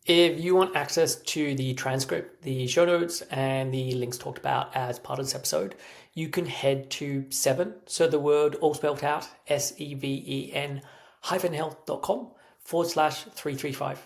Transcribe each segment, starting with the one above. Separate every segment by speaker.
Speaker 1: If you want access to the transcript, the show notes, and the links talked about as part of this episode, you can head to Seven, so the word all spelled out, SEVEN health.com/335.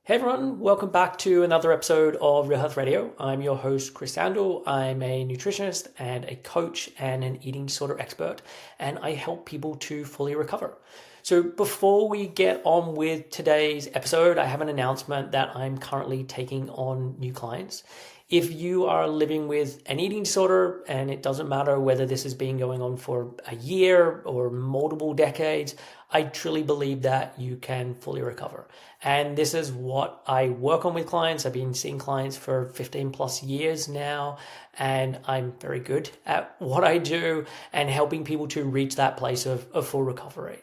Speaker 1: Hey everyone, welcome back to another episode of Real Health Radio. I'm your host, Chris Sandel. I'm a nutritionist and a coach and an eating disorder expert, and I help people to fully recover. So before we get on with today's episode, I have an announcement that I'm currently taking on new clients. If you are living with an eating disorder, and it doesn't matter whether this has been going on for a year or multiple decades, I truly believe that you can fully recover. And this is what I work on with clients. I've been seeing clients for 15 plus years now, and I'm very good at what I do and helping people to reach that place of full recovery.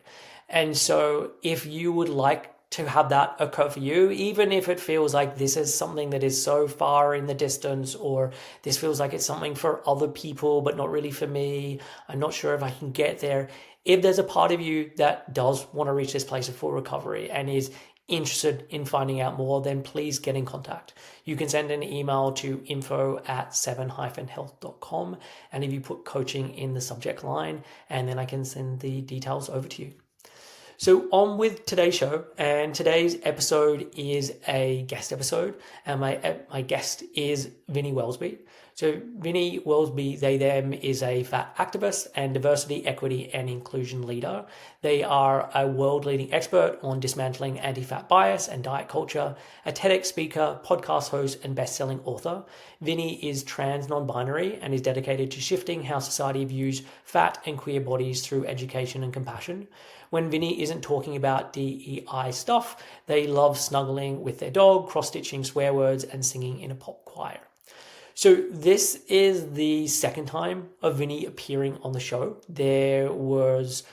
Speaker 1: And so if you would like to have that occur for you, even if it feels like this is something that is so far in the distance, or this feels like it's something for other people but not really for me, I'm not sure if I can get there. If there's a part of you that does want to reach this place of full recovery and is interested in finding out more, then please get in contact. You can send an email to info@7-health.com, and if you put coaching in the subject line, and then I can send the details over to you. So on with today's show, and today's episode is a guest episode, and my guest is Vinny Welsby. So Vinny Welsby, they, them, is a fat activist and diversity, equity, and inclusion leader. They are a world-leading expert on dismantling anti-fat bias and diet culture, a TEDx speaker, podcast host, and best-selling author. Vinny is trans non-binary and is dedicated to shifting how society views fat and queer bodies through education and compassion. When Vinny isn't talking about DEI stuff, they love snuggling with their dog, cross-stitching swear words, and singing in a pop choir. So this is the second time of Vinny appearing on the show. There was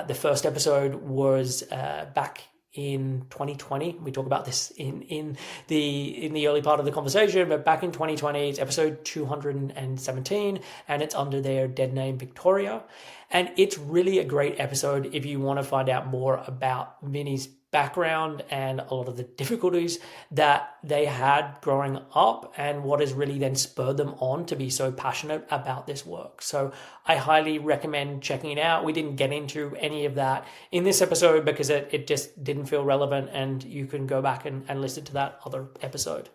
Speaker 1: the first episode was back in 2020. We talk about this in the early part of the conversation, but back in 2020, it's episode 217, and it's under their dead name Victoria. And it's really a great episode if you want to find out more about Vinny's background and a lot of the difficulties that they had growing up, and what has really then spurred them on to be so passionate about this work. So I highly recommend checking it out. We didn't get into any of that in this episode because it just didn't feel relevant, and you can go back and listen to that other episode.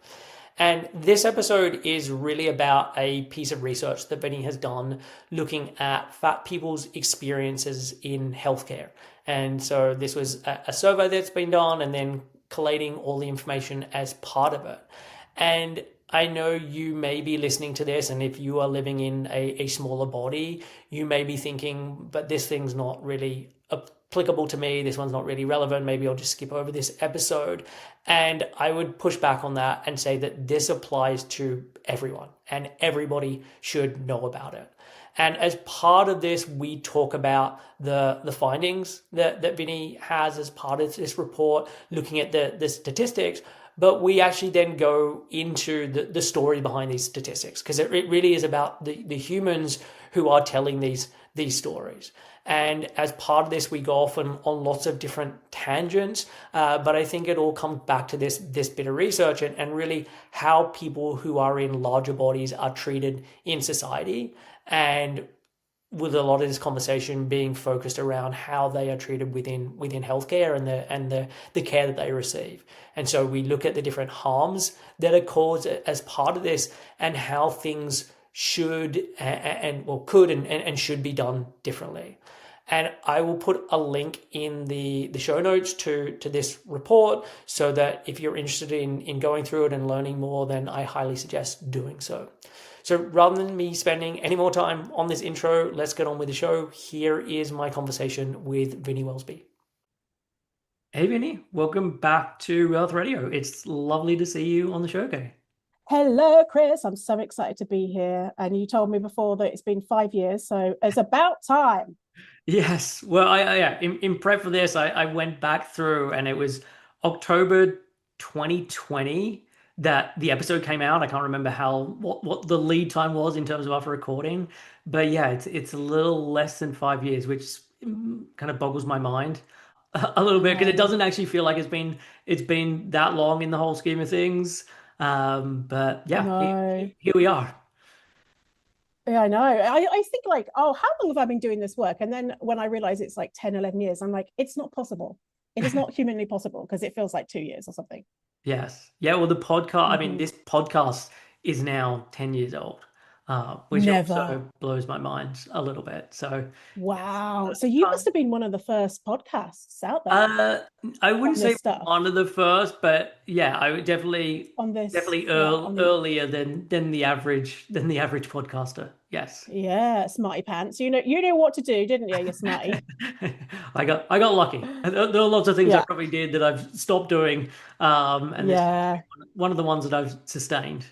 Speaker 1: And this episode is really about a piece of research that Vinny has done looking at fat people's experiences in healthcare. And so this was a survey that's been done, and then collating all the information as part of it. And I know you may be listening to this, and if you are living in a smaller body, you may be thinking, but this thing's not really applicable to me. This one's not really relevant. Maybe I'll just skip over this episode. And I would push back on that and say that this applies to everyone, and everybody should know about it. And as part of this, we talk about the findings that Vinny has as part of this report, looking at the statistics, but we actually then go into the story behind these statistics, because it really is about the humans who are telling these stories. And as part of this, we go off on lots of different tangents, but I think it all comes back to this bit of research and really how people who are in larger bodies are treated in society, and with a lot of this conversation being focused around how they are treated within healthcare and the care that they receive. And so we look at the different harms that are caused as part of this, and how things should could and should be done differently. And I will put a link in the show notes to this report, so that if you're interested in going through it and learning more, then I highly suggest doing so. So rather than me spending any more time on this intro, let's get on with the show. Here is my conversation with Vinny Welsby. Hey Vinny, welcome back to Real Health Radio. It's lovely to see you on the show today.
Speaker 2: Hello, Chris. I'm so excited to be here. And you told me before that it's been 5 years, so it's about time.
Speaker 1: Yes. Well, in prep for this, I went back through, and it was October 2020 that the episode came out. I can't remember what the lead time was in terms of after recording, but yeah, it's a little less than 5 years, which kind of boggles my mind a little bit because it doesn't actually feel like it's been that long in the whole scheme of things. But yeah,
Speaker 2: No.
Speaker 1: here we are.
Speaker 2: Yeah, I know. I think like, oh, how long have I been doing this work? And then when I realize it's like 10, 11 years, I'm like, it's not possible. It is not humanly possible because it feels like 2 years or something.
Speaker 1: Yes. Yeah. Well, the podcast, I mean,
Speaker 2: Hmm.
Speaker 1: this podcast is now 10 years old, which
Speaker 2: Never.
Speaker 1: also blows my mind a little bit. So,
Speaker 2: Wow. So you
Speaker 1: time.
Speaker 2: must have been one of the first podcasts out there
Speaker 1: Uh, I wouldn't
Speaker 2: on
Speaker 1: say
Speaker 2: this stuff,
Speaker 1: one of the first, but yeah, I would
Speaker 2: on this,
Speaker 1: definitely
Speaker 2: yeah, on the,
Speaker 1: earlier than the average podcaster. Yes.
Speaker 2: yeah, smarty pants. You know what to do, didn't you? You're smarty.
Speaker 1: I got lucky. There are lots of things I
Speaker 2: Yeah.
Speaker 1: probably did that I've stopped doing, and this is
Speaker 2: Yeah.
Speaker 1: one of the ones that I've sustained.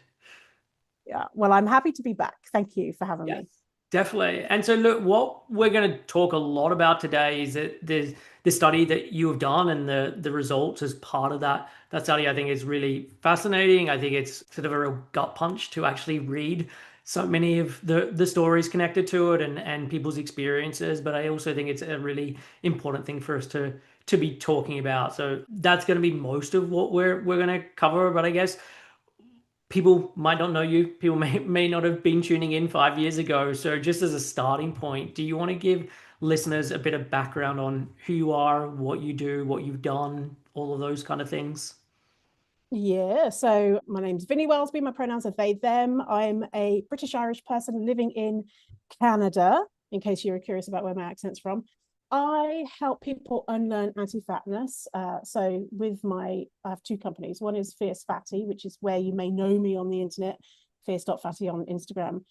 Speaker 2: Yeah. Well, I'm happy to be back. Thank you for having
Speaker 1: Yes,
Speaker 2: me.
Speaker 1: definitely. And so, look, what we're going to talk a lot about today is that there's the study that you have done and the results as part of that study. I think is really fascinating. I think it's sort of a real gut punch to actually read so many of the stories connected to it and people's experiences. But I also think it's a really important thing for us to be talking about. So that's going to be most of what we're going to cover. But I guess people might not know you. People may not have been tuning in 5 years ago. So, just as a starting point, do you want to give listeners a bit of background on who you are, what you do, what you've done, all of those kind of things?
Speaker 2: Yeah, so my name's Vinny Welsby. My pronouns are they, them. I'm a British Irish person living in Canada, in case you were curious about where my accent's from. I help people unlearn anti-fatness. So I have two companies. One is Fierce Fatty, which is where you may know me on the internet, fierce.fatty on Instagram,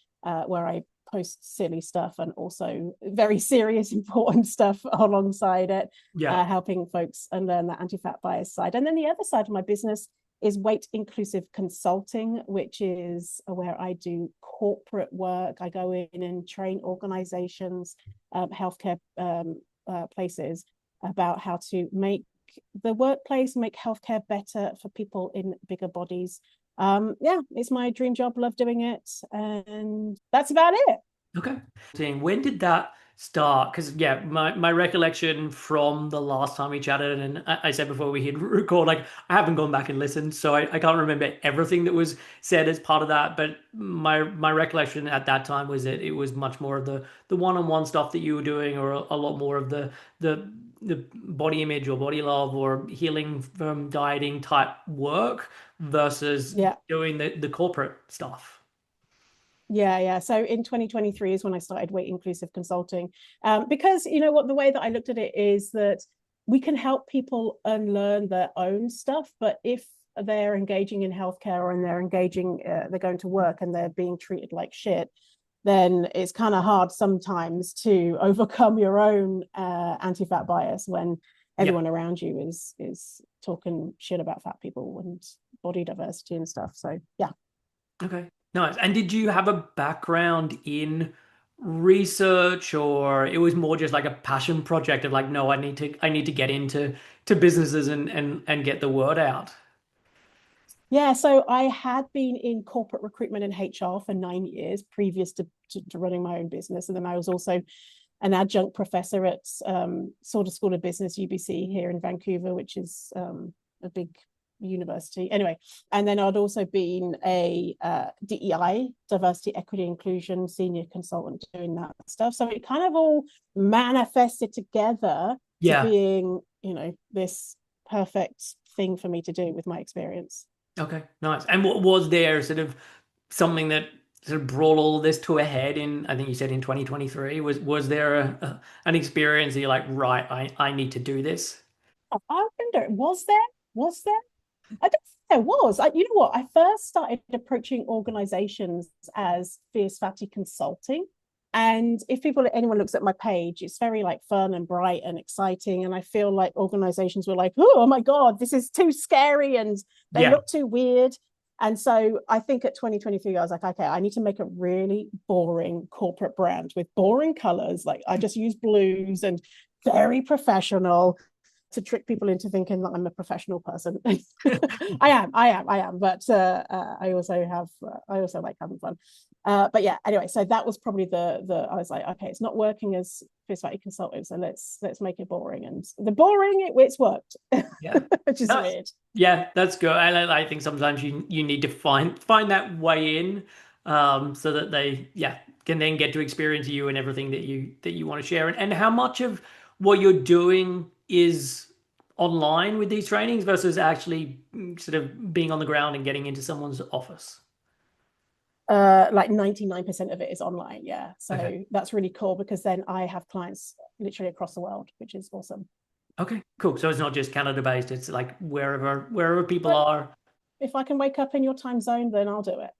Speaker 2: where I post silly stuff and also very serious, important stuff alongside it,
Speaker 1: Yeah.
Speaker 2: helping folks unlearn that anti-fat bias side. And then the other side of my business is weight inclusive consulting, which is where I do corporate work. I go in and train organizations, healthcare places about how to make the workplace, make healthcare better for people in bigger bodies. Yeah, it's my dream job. Love doing it. And that's about it.
Speaker 1: Okay. When did that start? Because yeah, my recollection from the last time we chatted, and I said before we hit record, like I haven't gone back and listened, so I can't remember everything that was said as part of that. But my recollection at that time was that it was much more of the one-on-one stuff that you were doing, or a lot more of the the body image or body love or healing from dieting type work versus
Speaker 2: Yeah.
Speaker 1: doing the corporate stuff.
Speaker 2: Yeah. So in 2023 is when I started weight inclusive consulting. Because you know what, the way that I looked at it is that we can help people unlearn their own stuff, but if they're engaging in healthcare and they're going to work and they're being treated like shit, then it's kind of hard sometimes to overcome your own anti-fat bias when
Speaker 1: Yeah.
Speaker 2: everyone around you is talking shit about fat people and body diversity and stuff. So yeah.
Speaker 1: Okay, nice. And did you have a background in research, or it was more just like a passion project of like, no, I need to get into businesses and get the word out?
Speaker 2: Yeah, so I had been in corporate recruitment and HR for 9 years previous to running my own business. And then I was also an adjunct professor at sort of School of Business, UBC, here in Vancouver, which is a big university. Anyway, and then I'd also been a DEI, diversity, equity, inclusion senior consultant doing that stuff. So it kind of all manifested together to
Speaker 1: Yeah.
Speaker 2: being, this perfect thing for me to do with my experience.
Speaker 1: Okay, nice. And what was there sort of something that sort of brought all of this to a head in, I think you said in 2023, was there an experience that you're like, right, I need to do this?
Speaker 2: I wonder, was there? Was there? I don't think there was. You know what? I first started approaching organizations as Fierce Fatty Consulting. And if anyone looks at my page, it's very like fun and bright and exciting. And I feel like organizations were like, oh my God, this is too scary and they
Speaker 1: Yeah.
Speaker 2: look too weird. And so I think at 2023, I was like, okay, I need to make a really boring corporate brand with boring colors. Like I just use blues and very professional. to trick people into thinking that I'm a professional person. I am, but I also like having fun. But yeah, anyway, so that was probably the I was like, okay, it's not working as Fierce consultant, so let's make it boring, and the boring it's worked.
Speaker 1: Yeah.
Speaker 2: Which is weird.
Speaker 1: Yeah, that's good. And I think sometimes you need to find that way in, so that they can then get to experience you and everything that you want to share. And how much of what you're doing is online with these trainings versus actually sort of being on the ground and getting into someone's office?
Speaker 2: Like 99% of it is online. Yeah. So
Speaker 1: Okay.
Speaker 2: that's really cool because then I have clients literally across the world, which is awesome.
Speaker 1: Okay, cool. So it's not just Canada based, it's like wherever people
Speaker 2: But
Speaker 1: are.
Speaker 2: if I can wake up in your time zone, then I'll do it.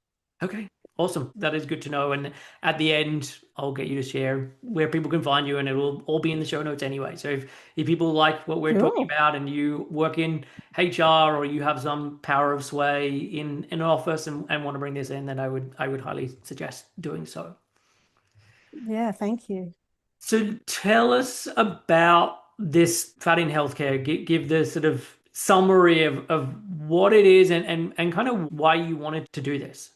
Speaker 1: Okay, awesome. That is good to know. And at the end, I'll get you to share where people can find you, and it will all be in the show notes anyway. So if people like what we're talking
Speaker 2: Cool.
Speaker 1: about and you work in HR or you have some power of sway in an office and want to bring this in, then I would highly suggest doing so.
Speaker 2: Yeah, thank you.
Speaker 1: So tell us about this fat in healthcare. Give the sort of summary of what it is and kind of why you wanted to do this.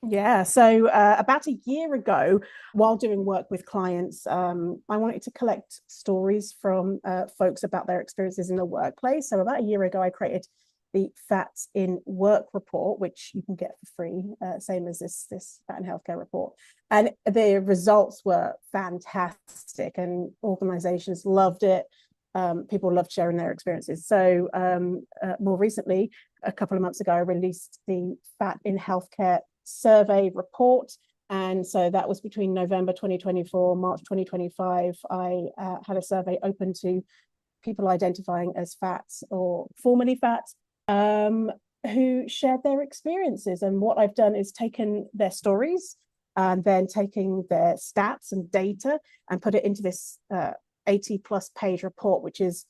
Speaker 2: Yeah, so about a year ago, while doing work with clients, I wanted to collect stories from folks about their experiences in the workplace. So about a year ago, I created the Fats in Work report, which you can get for free, same as this Fat in Healthcare report. And the results were fantastic, and organizations loved it. People loved sharing their experiences. So more recently, a couple of months ago, I released the Fat in Healthcare survey report. And so that was between November 2024, March 2025. I had a survey open to people identifying as fat or formerly fat, who shared their experiences. And what I've done is taken their stories and then taking their stats and data and put it into this 80 plus page report, which is,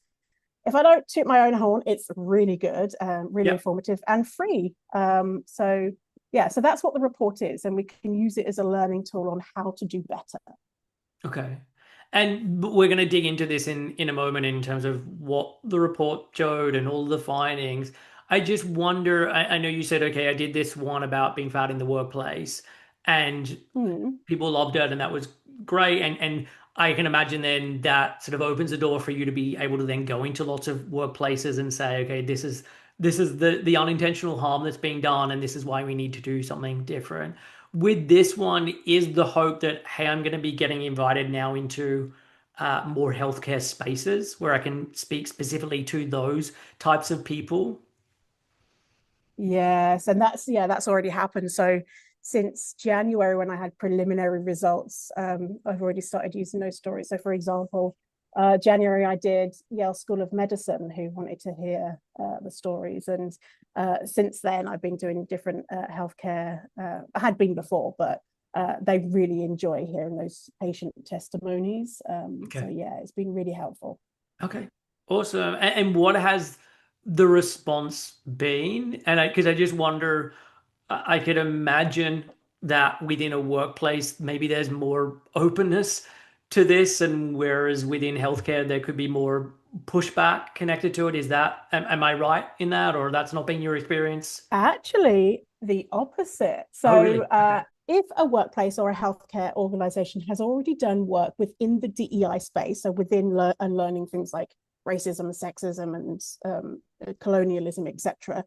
Speaker 2: if I don't toot my own horn, it's really good, really
Speaker 1: Yep.
Speaker 2: informative and free. So yeah, so that's what the report is, and we can use it as a learning tool on how to do better.
Speaker 1: Okay. And we're going to dig into this in a moment in terms of what the report showed and all the findings. I just wonder, I know you said, okay, I did this one about being fat in the workplace and
Speaker 2: Hmm.
Speaker 1: people loved it and that was great. And I can imagine then that sort of opens the door for you to be able to then go into lots of workplaces and say, okay, this is the unintentional harm that's being done, and this is why we need to do something different. With this one, is the hope that, hey, I'm going to be getting invited now into more healthcare spaces where I can speak specifically to those types of people?
Speaker 2: Yes, and that's already happened. So since January, when I had preliminary results, I've already started using those stories. So for example, January I did Yale School of Medicine, who wanted to hear the stories, and since then I've been doing different healthcare. I had been before, but they really enjoy hearing those patient testimonies. So
Speaker 1: Okay.
Speaker 2: yeah, it's been really helpful.
Speaker 1: Okay. Awesome. And what has the response been? And because I just wonder, I could imagine that within a workplace, maybe there's more openness to this, and whereas within healthcare, there could be more pushback connected to it. Am I right in that, or that's not been your experience?
Speaker 2: Actually, the opposite.
Speaker 1: Oh,
Speaker 2: So,
Speaker 1: really? Okay.
Speaker 2: if a workplace or a healthcare organization has already done work within the DEI space, so within and learning things like racism, sexism, and colonialism, etc.,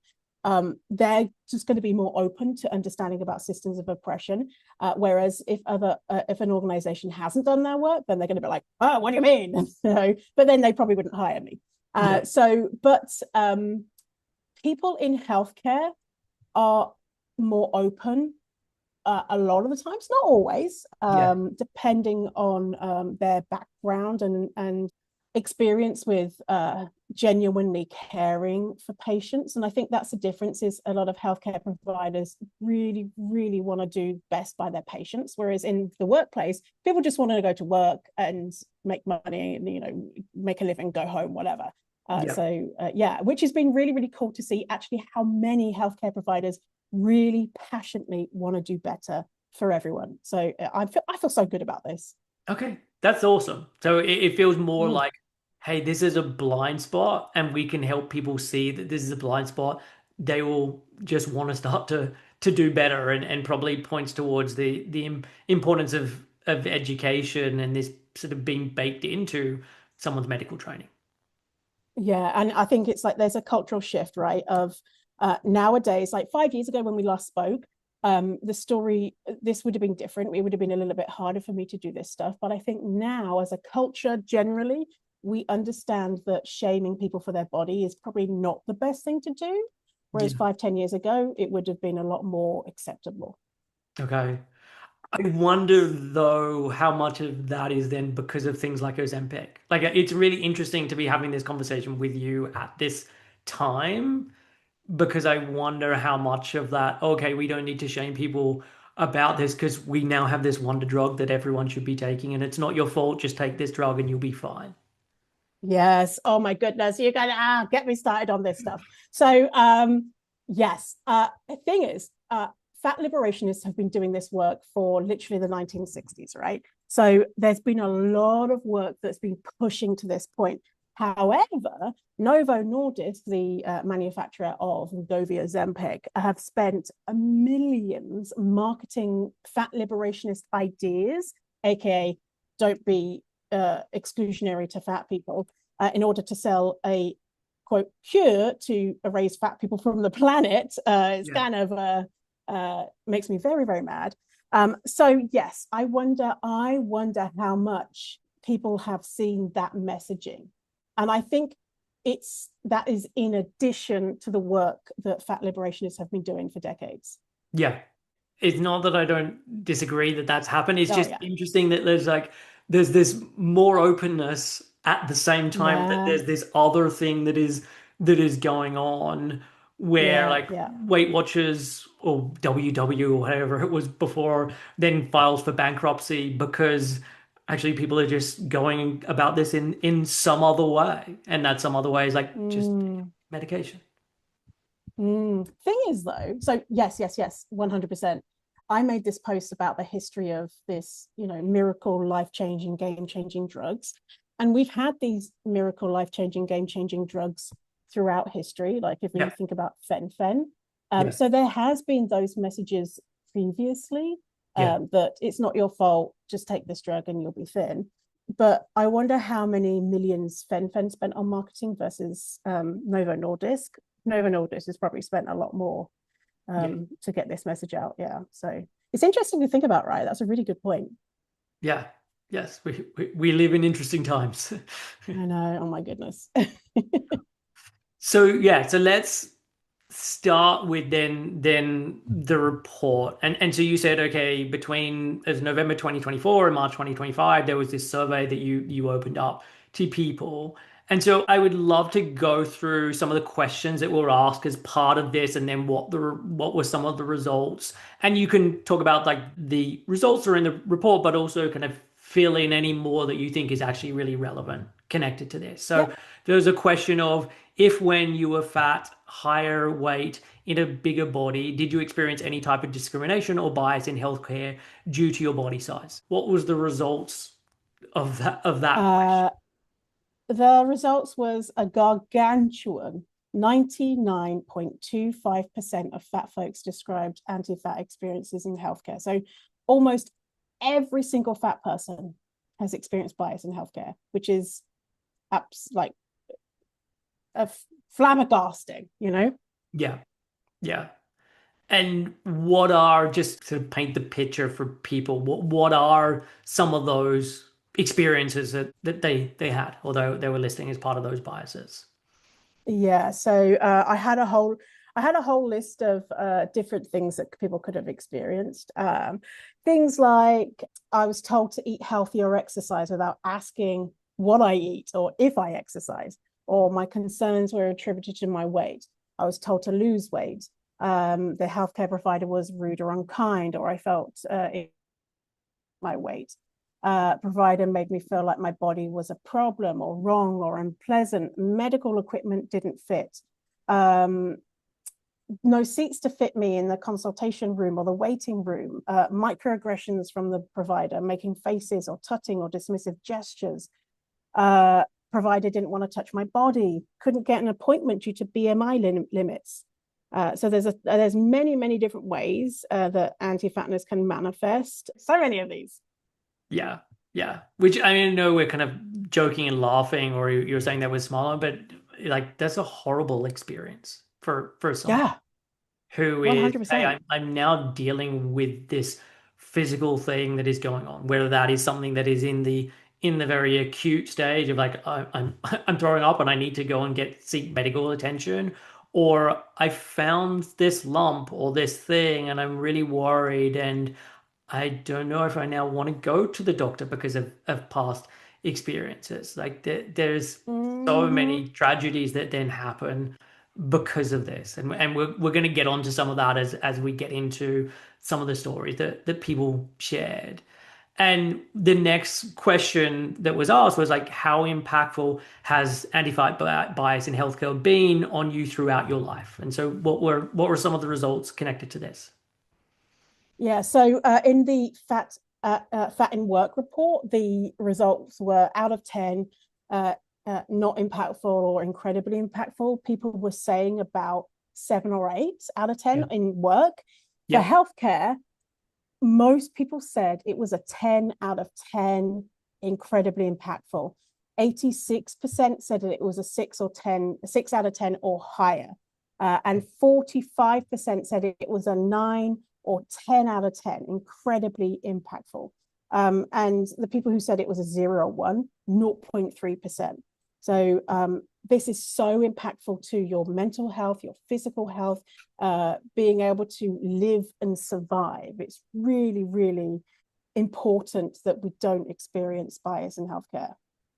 Speaker 2: they're just going to be more open to understanding about systems of oppression. Whereas if an organization hasn't done their work, then they're going to be like, "Oh, what do you mean?" So, but then they probably wouldn't hire me.
Speaker 1: Yeah.
Speaker 2: But people in healthcare are more open a lot of the times, not always,
Speaker 1: Yeah.
Speaker 2: depending on their background and experience with genuinely caring for patients. And I think that's the difference, is a lot of healthcare providers really, really want to do best by their patients. Whereas in the workplace, people just want to go to work and make money and, make a living, go home, whatever.
Speaker 1: Yeah.
Speaker 2: Yeah, which has been really, really cool to see actually how many healthcare providers really passionately want to do better for everyone. So I feel so good about this.
Speaker 1: Okay. That's awesome. So it feels more
Speaker 2: Mm.
Speaker 1: like hey, this is a blind spot and we can help people see that this is a blind spot, they will just want to start to do better, and probably points towards the importance of education and this sort of being baked into someone's medical training.
Speaker 2: Yeah, and I think it's like there's a cultural shift, right? Of nowadays, like 5 years ago when we last spoke, the story, this would have been different. It would have been a little bit harder for me to do this stuff. But I think now, as a culture generally, we understand that shaming people for their body is probably not the best thing to do. Whereas
Speaker 1: Yeah.
Speaker 2: 5, 10 years ago, it would have been a lot more acceptable.
Speaker 1: Okay. I wonder though how much of that is then because of things like Ozempic. Like it's really interesting to be having this conversation with you at this time because I wonder how much of that, okay, we don't need to shame people about this because we now have this wonder drug that everyone should be taking and it's not your fault, just take this drug and you'll be fine.
Speaker 2: Yes. Oh my goodness. You're going to get me started on this stuff. So, yes. The thing is, fat liberationists have been doing this work for literally the 1960s, right? So there's been a lot of work that's been pushing to this point. However, Novo Nordisk, the manufacturer of Wegovy Ozempic, have spent millions marketing fat liberationist ideas, aka don't be exclusionary to fat people, in order to sell a quote cure to erase fat people from the planet. It's kind of makes me very, very mad. So yes, I wonder how much people have seen that messaging. And I think that is in addition to the work that fat liberationists have been doing for decades.
Speaker 1: Yeah. It's not that I don't disagree that that's happened. It's
Speaker 2: Oh
Speaker 1: just
Speaker 2: yeah.
Speaker 1: interesting that there's this more openness at the same time that
Speaker 2: Yeah.
Speaker 1: there's this other thing that is going on where
Speaker 2: Yeah.
Speaker 1: like
Speaker 2: Yeah.
Speaker 1: Weight Watchers or WW or whatever it was before then files for bankruptcy because actually people are just going about this in some other way, and that some other way is like just
Speaker 2: Mm.
Speaker 1: medication.
Speaker 2: Thing is, though, so yes, 100%. I made this post about the history of this, miracle, life-changing, game-changing drugs. And we've had these miracle, life-changing, game-changing drugs throughout history. Like if you
Speaker 1: Yeah,
Speaker 2: think about fen.
Speaker 1: yeah,
Speaker 2: So there has been those messages previously,
Speaker 1: yeah.
Speaker 2: that it's not your fault, just take this drug and you'll be thin. But I wonder how many millions fen spent on marketing versus Novo Nordisk. Novo Nordisk has probably spent a lot more
Speaker 1: Yeah.
Speaker 2: to get this message out. Yeah. So it's interesting to think about, right? That's a really good point.
Speaker 1: Yeah. Yes, we live in interesting times.
Speaker 2: I know. Oh my goodness.
Speaker 1: So yeah, so let's start with then the report. And so you said, okay, between as November 2024 and March 2025, there was this survey that you opened up to people. And so I would love to go through some of the questions that were asked as part of this, and then what were some of the results. And you can talk about like the results are in the report, but also kind of fill in any more that you think is actually really relevant connected to this. So
Speaker 2: Yep.
Speaker 1: there's a question of if when you were fat, higher weight, in a bigger body, did you experience any type of discrimination or bias in healthcare due to your body size? What was the results of that question?
Speaker 2: Uh, the results was a gargantuan 99.25% of fat folks described anti-fat experiences in healthcare. So almost every single fat person has experienced bias in healthcare, which is like a flabbergasting.
Speaker 1: Yeah, yeah. And what are, just to paint the picture for people, what are some of those experiences that they had, although they were listing as part of those biases?
Speaker 2: Yeah, so I had a whole list of different things that people could have experienced. Things like I was told to eat healthy or exercise without asking what I eat or if I exercise, or my concerns were attributed to my weight. I was told to lose weight. The healthcare provider was rude or unkind, or I felt my weight. Provider made me feel like my body was a problem or wrong or unpleasant. Medical equipment didn't fit. No seats to fit me in the consultation room or the waiting room. Microaggressions from the provider, making faces or tutting or dismissive gestures. provider didn't want to touch my body, couldn't get an appointment due to BMI limits. So there's many different ways that anti-fatness can manifest. So many of these.
Speaker 1: Yeah, yeah. Which I know we're kind of joking and laughing, or you're saying that we're smaller, but like that's a horrible experience for someone
Speaker 2: Yeah,
Speaker 1: who is, hey,
Speaker 2: 100%.
Speaker 1: I'm now dealing with this physical thing that is going on, whether that is something that is in the very acute stage of like I'm I'm throwing up and I need to go and seek medical attention, or I found this lump or this thing and I'm really worried and I don't know if I now want to go to the doctor because of past experiences. Like there's so
Speaker 2: Mm-hmm.
Speaker 1: many tragedies that then happen because of this. And we're going to get onto some of that as we get into some of the stories that people shared. And the next question that was asked was like, how impactful has anti-fat bias in healthcare been on you throughout your life? And so what were some of the results connected to this?
Speaker 2: Yeah, so in the fat in work report, the results were out of 10, not impactful or incredibly impactful. People were saying about 7 or 8 out of 10
Speaker 1: Yeah.
Speaker 2: in work. For
Speaker 1: Yeah.
Speaker 2: healthcare, most people said it was a 10 out of 10, incredibly impactful. 86% said that it was a 6 or 10, 6 out of 10 or higher. And 45% said it was a 9 or 10 out of 10, incredibly impactful. And the people who said it was a 0 or 1, 0.3%. So this is so impactful to your mental health, your physical health, being able to live and survive. It's really important that we don't experience bias in healthcare.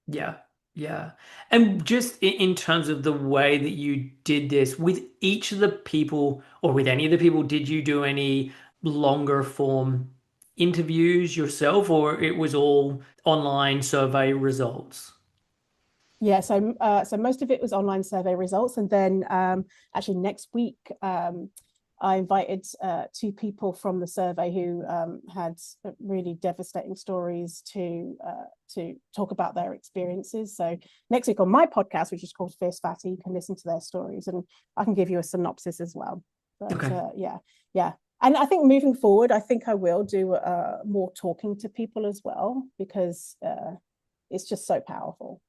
Speaker 1: Yeah, yeah. And just in terms of the way that you did this, with each of the people or with any of the people, did you do any longer form interviews yourself, or it was all online survey results?
Speaker 2: Yeah, so most of it was online survey results, and then actually next week I invited 2 people from the survey who had really devastating stories to talk about their experiences. So next week on my podcast, which is called Fierce Fatty, you can listen to their stories, and I can give you a synopsis as well. But
Speaker 1: Okay.
Speaker 2: yeah. And I think moving forward, I think I will do more talking to people as well, because it's just so powerful.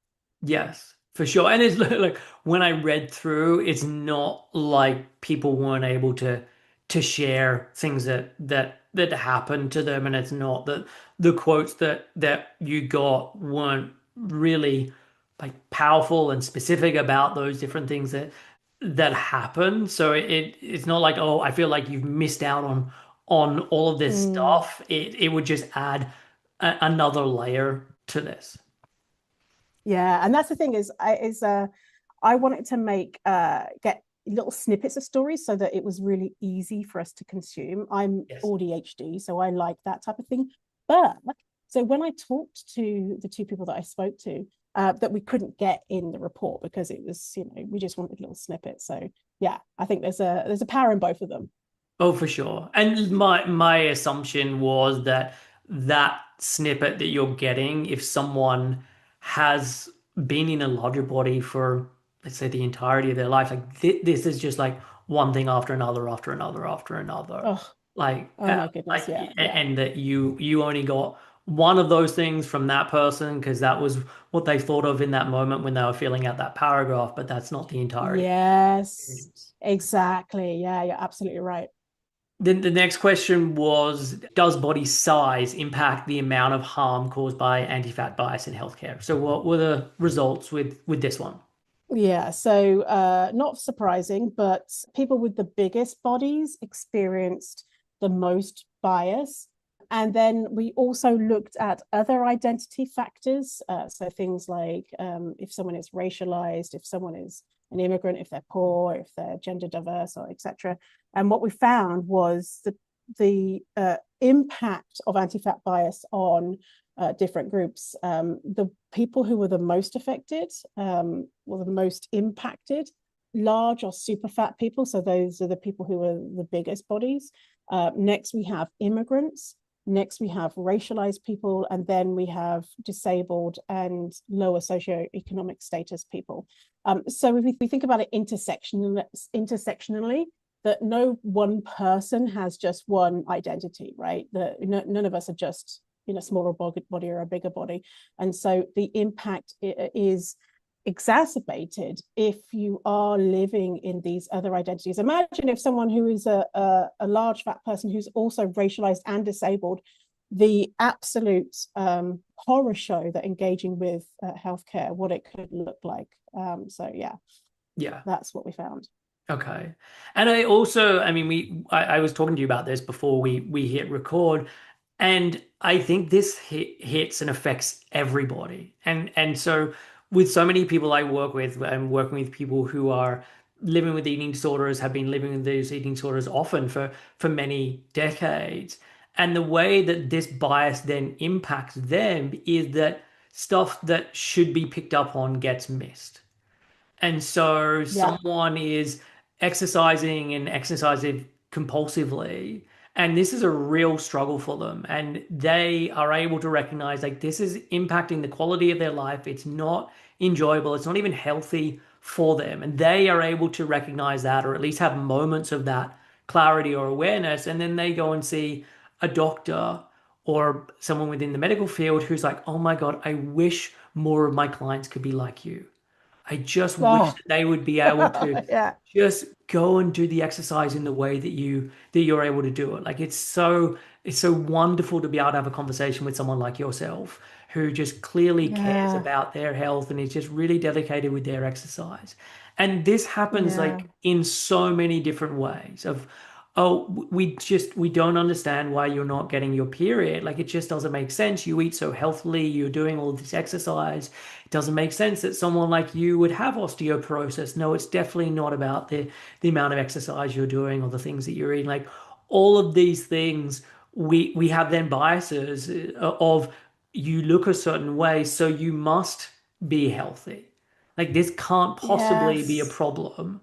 Speaker 1: Yes, for sure. And it's like when I read through, it's not like people weren't able to share things that happened to them, and it's not that the quotes that you got weren't really like powerful and specific about those different things that happened. So it's not like, oh, I feel like you've missed out on all of this
Speaker 2: Mm.
Speaker 1: stuff. It would just add another layer to this.
Speaker 2: Yeah, and that's the thing is I wanted to make get little snippets of stories so that it was really easy for us to consume. I'm
Speaker 1: Yes.
Speaker 2: ADHD, so I like that type of thing. But so when I talked to the 2 people that I spoke to, that we couldn't get in the report because it was, we just wanted little snippets. So yeah, I think there's a power in both of them.
Speaker 1: Oh, for sure. And my assumption was that that snippet that you're getting, if someone has been in a larger body for, let's say, the entirety of their life, like this is just like one thing after another, after another, after another.
Speaker 2: Oh,
Speaker 1: Like,
Speaker 2: oh my goodness, yeah.
Speaker 1: and that you only got one of those things from that person because that was what they thought of in that moment when they were filling out that paragraph, but that's not the entirety of the
Speaker 2: Yes,
Speaker 1: experience.
Speaker 2: exactly. Yeah, you're absolutely right.
Speaker 1: Then the next question was, does body size impact the amount of harm caused by anti-fat bias in healthcare? So what were the results with this one?
Speaker 2: Yeah, so not surprising, but people with the biggest bodies experienced the most bias. And then we also looked at other identity factors. So things like if someone is racialized, if someone is an immigrant, if they're poor, if they're gender diverse, or etc. And what we found was the impact of anti-fat bias on different groups. The people who were the most affected, were the most impacted, large or super fat people. So those are the people who are the biggest bodies. Next, we have immigrants. Next, we have racialized people, and then we have disabled and lower socioeconomic status people. So if we think about it intersectionally, that no one person has just one identity, right? None of us are just in a smaller body or a bigger body. And so the impact is exacerbated if you are living in these other identities. Imagine if someone who is a large fat person who's also racialized and disabled, the absolute horror show that engaging with healthcare, what it could look like. So
Speaker 1: Yeah.
Speaker 2: that's what we found.
Speaker 1: Okay. And I also, I mean, I was talking to you about this before we hit record, and I think this hits and affects everybody. And so with so many people I work with, I'm working with people who are living with eating disorders, have been living with these eating disorders often for many decades. And the way that this bias then impacts them is that stuff that should be picked up on gets missed. And so
Speaker 2: Yeah.
Speaker 1: someone is exercising and exercising compulsively, and this is a real struggle for them. And they are able to recognize like this is impacting the quality of their life. It's not enjoyable, it's not even healthy for them. And they are able to recognize that, or at least have moments of that clarity or awareness. And then they go and see a doctor or someone within the medical field who's like, oh my God, I wish more of my clients could be like you. I just wish
Speaker 2: Oh,
Speaker 1: that they would be able to
Speaker 2: yeah.
Speaker 1: just go and do the exercise in the way that you're able to do it. Like it's so wonderful to be able to have a conversation with someone like yourself who just clearly cares
Speaker 2: Yeah.
Speaker 1: about their health and is just really dedicated with their exercise. And this happens
Speaker 2: Yeah.
Speaker 1: like in so many different ways of oh we don't understand why you're not getting your period. Like it just doesn't make sense. You eat so healthily, you're doing all this exercise. It doesn't make sense that someone like you would have osteoporosis. No, it's definitely not about the amount of exercise you're doing or the things that you're eating. Like all of these things, we have then biases of you look a certain way, so you must be healthy. Like this can't possibly be a
Speaker 2: Yes.
Speaker 1: problem.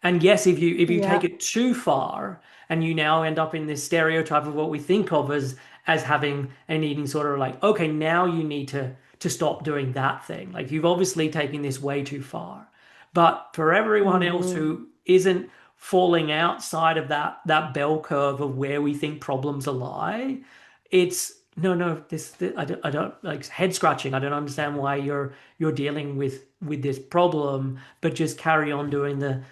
Speaker 1: And yes, if you take
Speaker 2: Yeah.
Speaker 1: it too far and you now end up in this stereotype of what we think of as having an eating disorder, like, okay, now you need to stop doing that thing. Like you've obviously taken this way too far. But for everyone else
Speaker 2: Hmm.
Speaker 1: who isn't falling outside of that bell curve of where we think problems lie, it's no, this I don't like head scratching. I don't understand why you're dealing with this problem, but just carry on doing the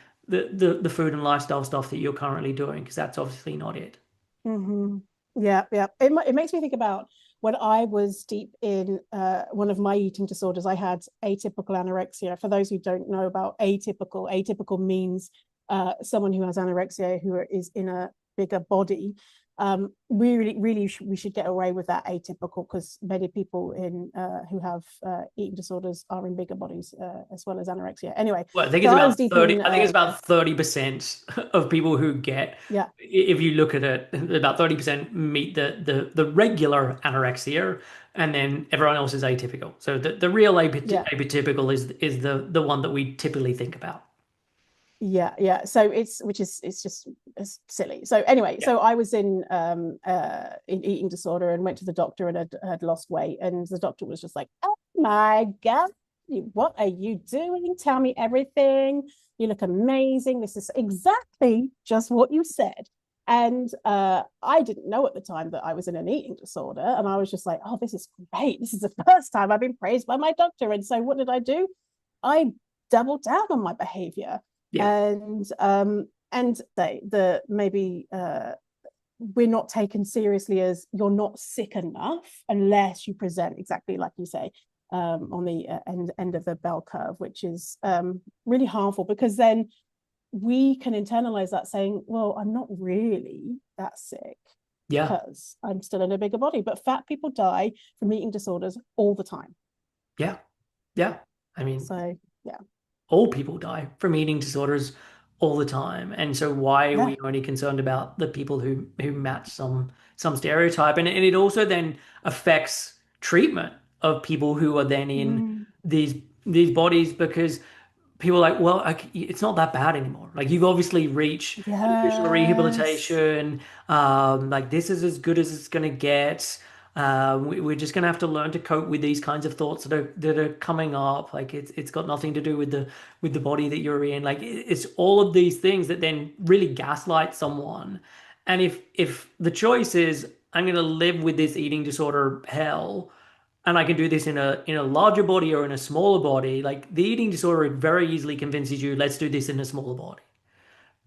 Speaker 1: food and lifestyle stuff that you're currently doing because that's obviously not it.
Speaker 2: Hmm. Yeah, yeah. It makes me think about when I was deep in one of my eating disorders. I had atypical anorexia. For those who don't know about atypical means someone who has anorexia who is in a bigger body. We should get away with that atypical because many people in who have eating disorders are in bigger bodies as well as anorexia. Anyway,
Speaker 1: Well, I think
Speaker 2: so
Speaker 1: it's
Speaker 2: I was
Speaker 1: about
Speaker 2: deep
Speaker 1: 30,
Speaker 2: in
Speaker 1: I think it's about 30% of people who get,
Speaker 2: yeah.
Speaker 1: if you look at it, about 30% meet the regular anorexia, and then everyone else is atypical. So the real
Speaker 2: Yeah.
Speaker 1: atypical is the one that we typically think about.
Speaker 2: Yeah. So it's just it's silly. So anyway,
Speaker 1: Yeah.
Speaker 2: so I was in eating disorder and went to the doctor and had lost weight, and the doctor was just like, oh my god, what are you doing? Tell me everything. You look amazing. This is exactly just what you said. And I didn't know at the time that I was in an eating disorder, and I was just like, oh, this is great. This is the first time I've been praised by my doctor. And so what did I do? I doubled down on my behavior.
Speaker 1: Yeah.
Speaker 2: And the maybe we're not taken seriously as you're not sick enough unless you present exactly like you say, on the end of the bell curve, which is really harmful because then we can internalize that saying, well, I'm not really that sick
Speaker 1: Yeah.
Speaker 2: because I'm still in a bigger body. But fat people die from eating disorders all the time.
Speaker 1: Yeah. Yeah. I mean,
Speaker 2: So yeah.
Speaker 1: all people die from eating disorders all the time. And so why are
Speaker 2: Yeah.
Speaker 1: we only concerned about the people who match some stereotype? And it also then affects treatment of people who are then in
Speaker 2: Mm.
Speaker 1: these bodies because people are like, well, it's not that bad anymore. Like you've obviously reached nutritional
Speaker 2: Yes.
Speaker 1: rehabilitation. Like this is as good as it's going to get. We're just going to have to learn to cope with these kinds of thoughts that are coming up. Like it's got nothing to do with the body that you're in. Like it's all of these things that then really gaslight someone. And if the choice is I'm going to live with this eating disorder hell, and I can do this in a larger body or in a smaller body, like the eating disorder very easily convinces you, let's do this in a smaller body.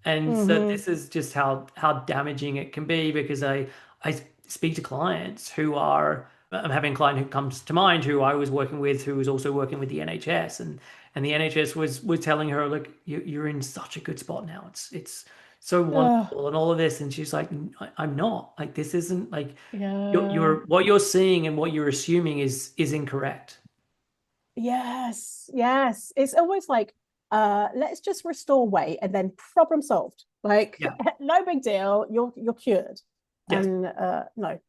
Speaker 1: And so
Speaker 2: Hmm.
Speaker 1: this is just how damaging it can be because I speak to clients who are I'm having a client who comes to mind who I was working with who was also working with the NHS and the NHS was telling her, look, you're in such a good spot now. It's so
Speaker 2: Oh,
Speaker 1: wonderful and all of this, and she's like, I'm not. Like this isn't like
Speaker 2: yeah.
Speaker 1: you're what you're seeing and what you're assuming is incorrect.
Speaker 2: Yes. Yes. It's always like, let's just restore weight and then problem solved. Like,
Speaker 1: Yeah.
Speaker 2: no big deal. You're cured.
Speaker 1: Yes.
Speaker 2: And no,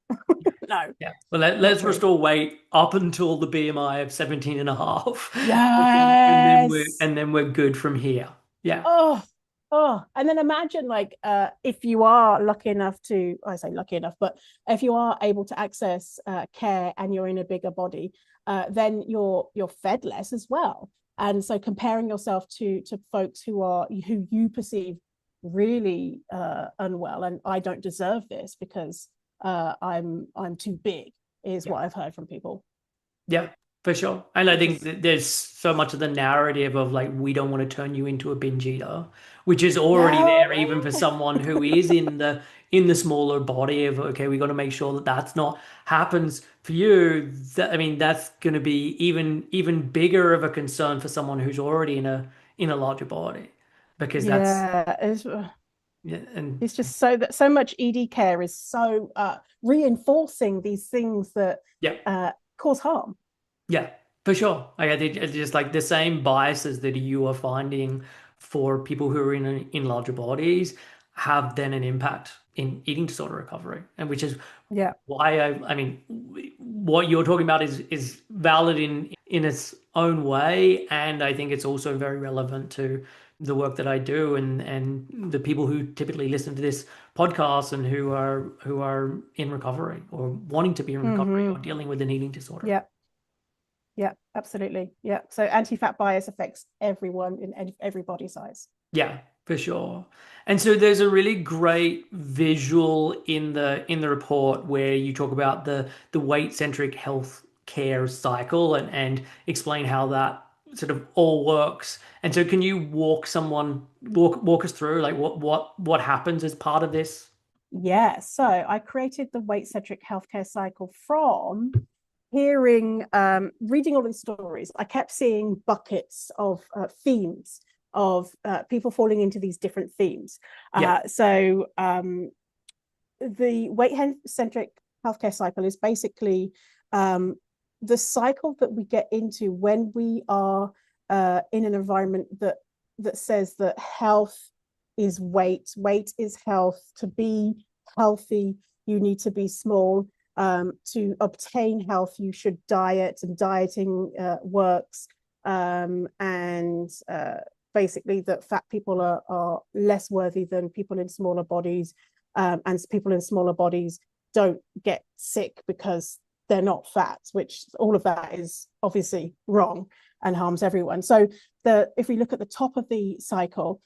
Speaker 2: no,
Speaker 1: Yeah. Well,
Speaker 2: not
Speaker 1: let's
Speaker 2: true.
Speaker 1: restore weight up until the BMI of 17 and a half.
Speaker 2: Yes.
Speaker 1: And then we're good from here. Yeah.
Speaker 2: Oh, oh. And then imagine like if you are lucky enough to, I say lucky enough, but if you are able to access care and you're in a bigger body, then you're fed less as well. And so comparing yourself to folks who you perceive really unwell, and I don't deserve this because I'm too big, is
Speaker 1: Yeah.
Speaker 2: what I've heard from people,
Speaker 1: Yeah, for sure. And I
Speaker 2: which
Speaker 1: think
Speaker 2: is
Speaker 1: that there's so much of the narrative of like, we don't want to turn you into a binge eater, which is already
Speaker 2: yeah,
Speaker 1: there even for someone who is in the smaller body of, okay, we got to make sure that that's not happens for you. I mean, that's going to be even bigger of a concern for someone who's already in a larger body because that's
Speaker 2: yeah.
Speaker 1: yeah, and
Speaker 2: It's just so that so much ED care is so reinforcing these things that
Speaker 1: yeah.
Speaker 2: cause harm.
Speaker 1: Yeah, for sure. I think it's just like the same biases that you are finding for people who are in larger bodies have then an impact in eating disorder recovery, and which is
Speaker 2: Yeah.
Speaker 1: why I mean, what you're talking about is valid in its own way, and I think it's also very relevant to the work that I do and the people who typically listen to this podcast and who are in recovery or wanting to be in recovery or
Speaker 2: Hmm.
Speaker 1: dealing with an eating disorder.
Speaker 2: Yeah. Yeah. Absolutely. Yeah. So anti-fat bias affects everyone in every body size.
Speaker 1: Yeah, for sure. And so there's a really great visual in the report where you talk about the weight-centric health care cycle and explain how that sort of all works. And so can you walk us through like what happens as part of this?
Speaker 2: Yeah. So I created the weight-centric healthcare cycle from reading all these stories. I kept seeing buckets of themes of people falling into these different themes.
Speaker 1: Yeah,
Speaker 2: The weight-centric healthcare cycle is basically um, the cycle that we get into when we are in an environment that says that health is weight, weight is health. To be healthy, you need to be small. To obtain health, you should diet, and dieting works. And basically, that fat people are less worthy than people in smaller bodies, and people in smaller bodies don't get sick because they're not fat, which all of that is obviously wrong and harms everyone. So if we look at the top of the cycle,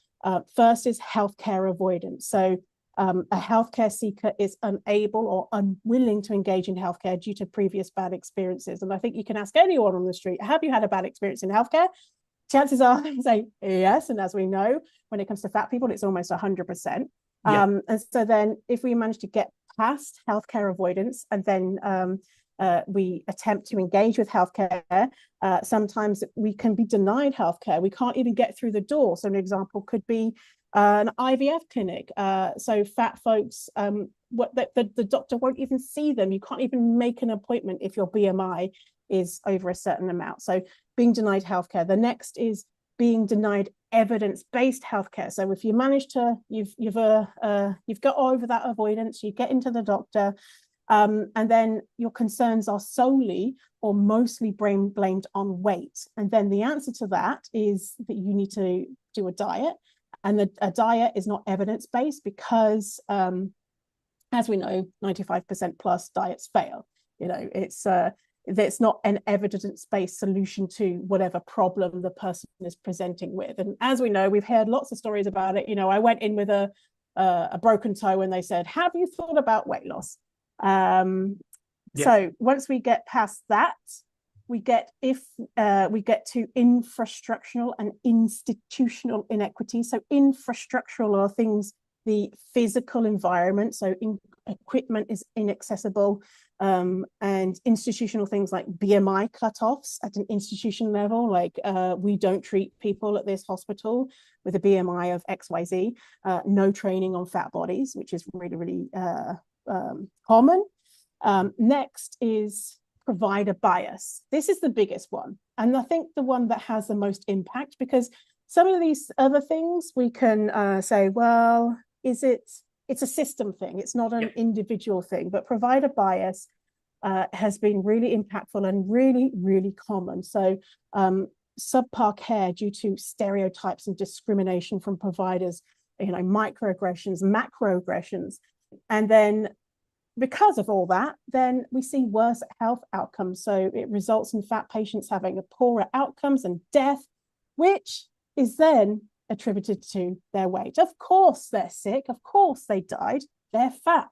Speaker 2: first is healthcare avoidance. So a healthcare seeker is unable or unwilling to engage in healthcare due to previous bad experiences. And I think you can ask anyone on the street, have you had a bad experience in healthcare? Chances are they say yes. And as we know, when it comes to fat people, it's almost 100%.
Speaker 1: yeah,
Speaker 2: And so then if we manage to get past healthcare avoidance and then we attempt to engage with healthcare, sometimes we can be denied healthcare. We can't even get through the door. So an example could be an IVF clinic. So fat folks, the doctor won't even see them. You can't even make an appointment if your BMI is over a certain amount. So being denied healthcare. The next is being denied evidence-based healthcare. So if you manage to, you've got over that avoidance, you get into the doctor, And then your concerns are solely or mostly blamed on weight. And then the answer to that is that you need to do a diet. And a diet is not evidence-based because, as we know, 95% plus diets fail. It's not an evidence-based solution to whatever problem the person is presenting with. And as we know, we've heard lots of stories about it. I went in with a broken toe and they said, have you thought about weight loss? So once we get past that, we get to infrastructural and institutional inequity. So infrastructural are things, the physical environment, so equipment is inaccessible, and institutional things like BMI cutoffs at an institution level, like we don't treat people at this hospital with a BMI of XYZ, no training on fat bodies, which is really, really common. Next is provider bias. This is the biggest one, and I think the one that has the most impact, because some of these other things we can say, well, it's a system thing, it's not an individual thing, but provider bias has been really impactful and really, really common. So subpar care due to stereotypes and discrimination from providers, microaggressions, macroaggressions. And then because of all that, then we see worse health outcomes. So it results in fat patients having a poorer outcomes and death, which is then attributed to their weight. Of course they're sick, of course they died, they're fat.